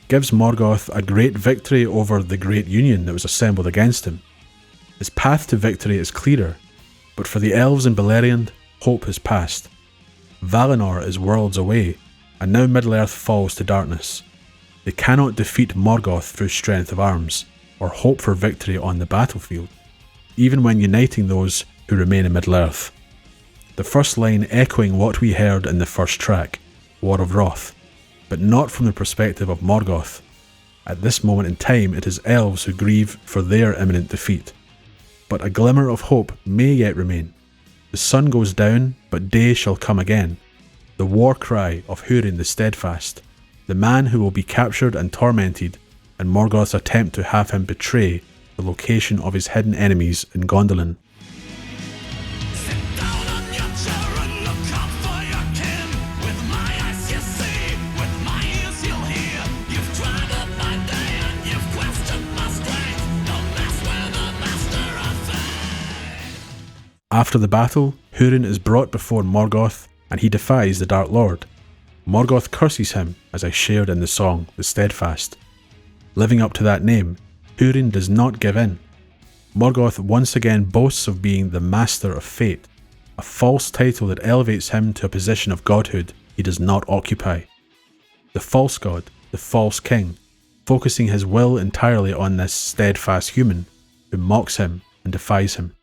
S1: gives Morgoth a great victory over the great union that was assembled against him. His path to victory is clearer, but for the elves in Beleriand, hope has passed. Valinor is worlds away, and now Middle-earth falls to darkness. They cannot defeat Morgoth through strength of arms, or hope for victory on the battlefield, even when uniting those who remain in Middle-earth. The first line echoing what we heard in the first track, War of Wrath, but not from the perspective of Morgoth. At this moment in time, it is elves who grieve for their imminent defeat. But a glimmer of hope may yet remain. The sun goes down, but day shall come again. The war cry of Húrin the Steadfast, the man who will be captured and tormented, and Morgoth's attempt to have him betray the location of his hidden enemies in Gondolin. After the battle, Húrin is brought before Morgoth, and he defies the Dark Lord. Morgoth curses him, as I shared in the song, The Steadfast. Living up to that name, Húrin does not give in. Morgoth once again boasts of being the Master of Fate, a false title that elevates him to a position of godhood he does not occupy. The false god, the false king, focusing his will entirely on this steadfast human, who mocks him and defies him.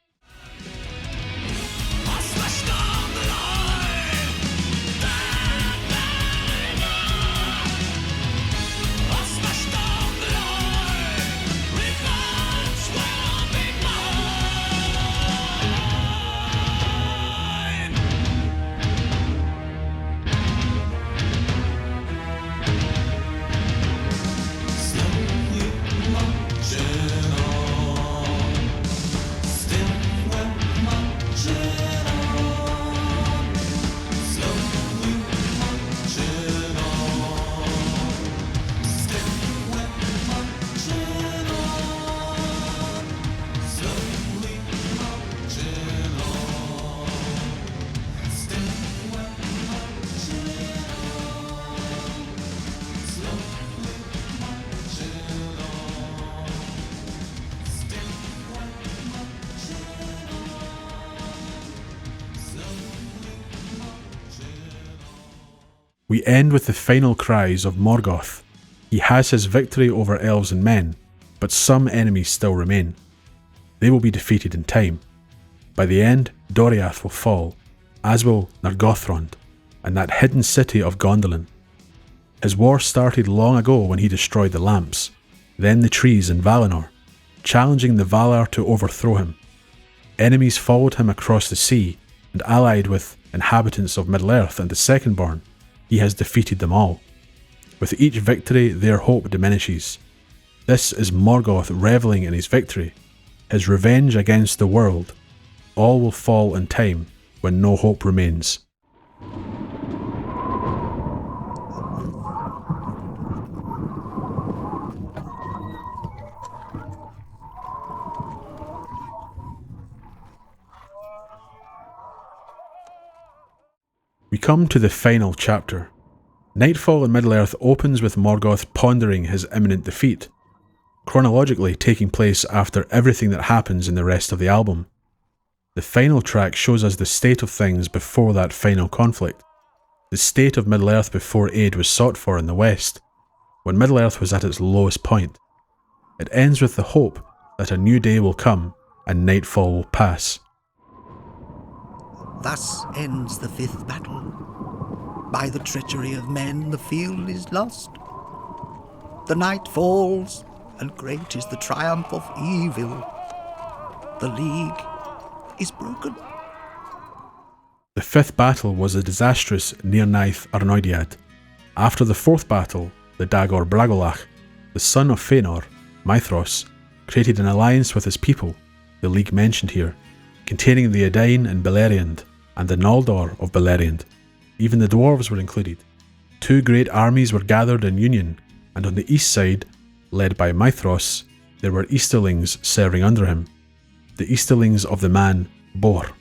S1: We end with the final cries of Morgoth. He has his victory over elves and men, but some enemies still remain. They will be defeated in time. By the end, Doriath will fall, as will Nargothrond, and that hidden city of Gondolin. His war started long ago when he destroyed the lamps, then the trees in Valinor, challenging the Valar to overthrow him. Enemies followed him across the sea, and allied with inhabitants of Middle-earth and the Secondborn, he has defeated them all. With each victory, their hope diminishes. This is Morgoth reveling in his victory, his revenge against the world. All will fall in time when no hope remains. We come to the final chapter. Nightfall in Middle-earth opens with Morgoth pondering his imminent defeat, chronologically taking place after everything that happens in the rest of the album. The final track shows us the state of things before that final conflict, the state of Middle-earth before aid was sought for in the West, when Middle-earth was at its lowest point. It ends with the hope that a new day will come and Nightfall will pass.
S2: Thus ends the fifth battle. By the treachery of men, the field is lost. The night falls, and great is the triumph of evil. The league is broken.
S1: The fifth battle was the disastrous Nirnaeth Arnoediad. After the fourth battle, the Dagor Bragolach, the son of Fëanor, Maithros, created an alliance with his people, the league mentioned here, containing the Edain in Beleriand, and the Noldor of Beleriand. Even the dwarves were included. Two great armies were gathered in union, and on the east side, led by Maithros, there were Easterlings serving under him, the Easterlings of the man Bor.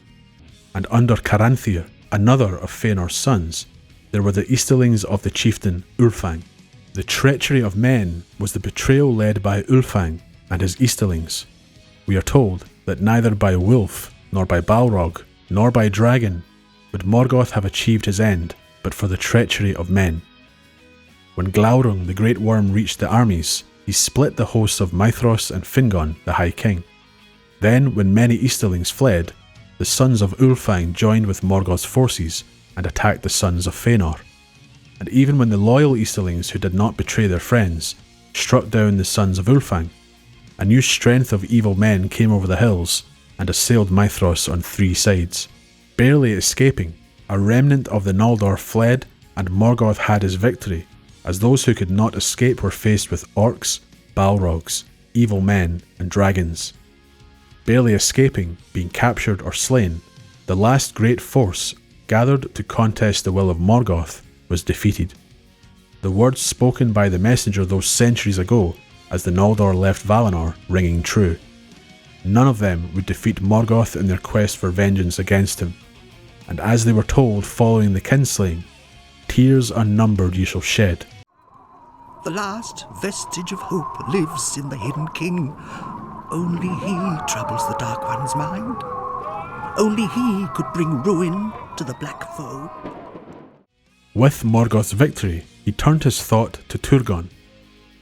S1: And under Caranthir, another of Fëanor's sons, there were the Easterlings of the chieftain Urfang. The treachery of men was the betrayal led by Ulfang and his Easterlings. We are told that neither by wolf, nor by Balrog, nor by dragon would Morgoth have achieved his end, but for the treachery of men. When Glaurung the Great Worm reached the armies, he split the hosts of Maethros and Fingon, the High King. Then, when many Easterlings fled, the sons of Ulfang joined with Morgoth's forces and attacked the sons of Fëanor. And even when the loyal Easterlings who did not betray their friends struck down the sons of Ulfang, a new strength of evil men came over the hills and assailed Maethros on 3 sides. Barely escaping, a remnant of the Noldor fled and Morgoth had his victory, as those who could not escape were faced with orcs, Balrogs, evil men and dragons. Barely escaping, being captured or slain, the last great force gathered to contest the will of Morgoth was defeated. The words spoken by the messenger those centuries ago as the Noldor left Valinor ringing true. None of them would defeat Morgoth in their quest for vengeance against him, and as they were told following the kinslaying, tears unnumbered ye shall shed.
S2: The last vestige of hope lives in the hidden king. Only he troubles the Dark One's mind. Only he could bring ruin to the black foe.
S1: With Morgoth's victory, he turned his thought to Turgon.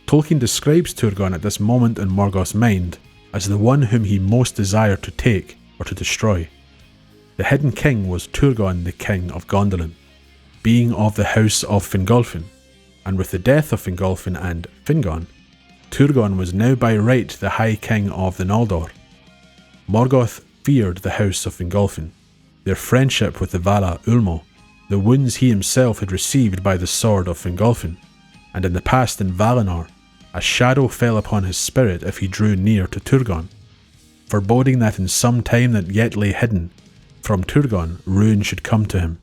S1: Tolkien describes Turgon at this moment in Morgoth's mind as the one whom he most desired to take or to destroy. The hidden king was Turgon, the king of Gondolin, being of the house of Fingolfin, and with the death of Fingolfin and Fingon, Turgon was now by right the High King of the Noldor. Morgoth feared the house of Fingolfin, their friendship with the Vala Ulmo, the wounds he himself had received by the sword of Fingolfin, and in the past in Valinor, a shadow fell upon his spirit if he drew near to Turgon, foreboding that in some time that yet lay hidden, from Turgon ruin should come to him.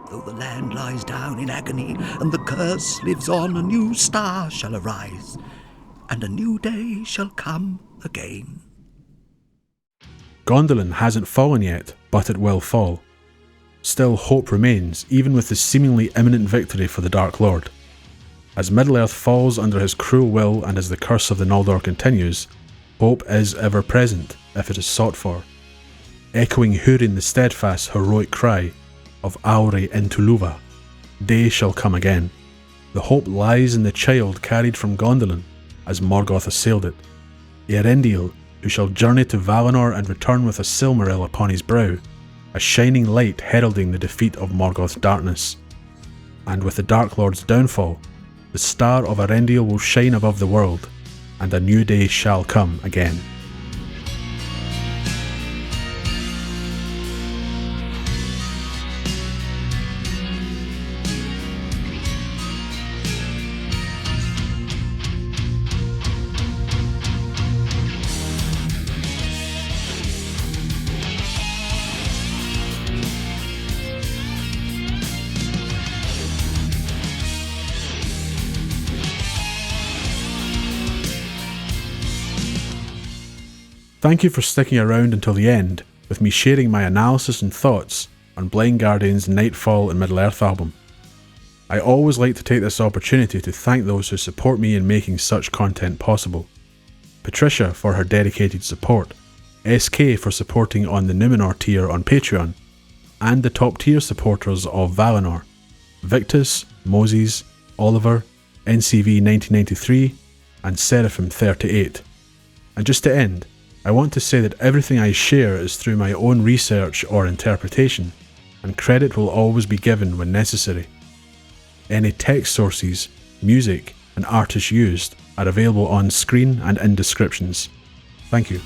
S2: Though the land lies down in agony and the curse lives on, a new star shall arise, and a new day shall come again.
S1: Gondolin hasn't fallen yet, but it will fall. Still, hope remains, even with the seemingly imminent victory for the Dark Lord. As Middle-earth falls under his cruel will and as the curse of the Noldor continues, hope is ever present if it is sought for. Echoing Húrin the Steadfast's heroic cry of Auri Entuluva, day shall come again. The hope lies in the child carried from Gondolin as Morgoth assailed it, Eärendil, who shall journey to Valinor and return with a Silmaril upon his brow, a shining light heralding the defeat of Morgoth's darkness. And with the Dark Lord's downfall, the star of Eärendil will shine above the world, and a new day shall come again. Thank you for sticking around until the end, with me sharing my analysis and thoughts on Blind Guardian's Nightfall and Middle-earth album. I always like to take this opportunity to thank those who support me in making such content possible. Patricia for her dedicated support, SK for supporting on the Numenor tier on Patreon, and the top tier supporters of Valinor, Victus, Moses, Oliver, NCV 1993, and Seraphim 38. And just to end, I want to say that everything I share is through my own research or interpretation, and credit will always be given when necessary. Any text sources, music, and artists used are available on screen and in descriptions. Thank you.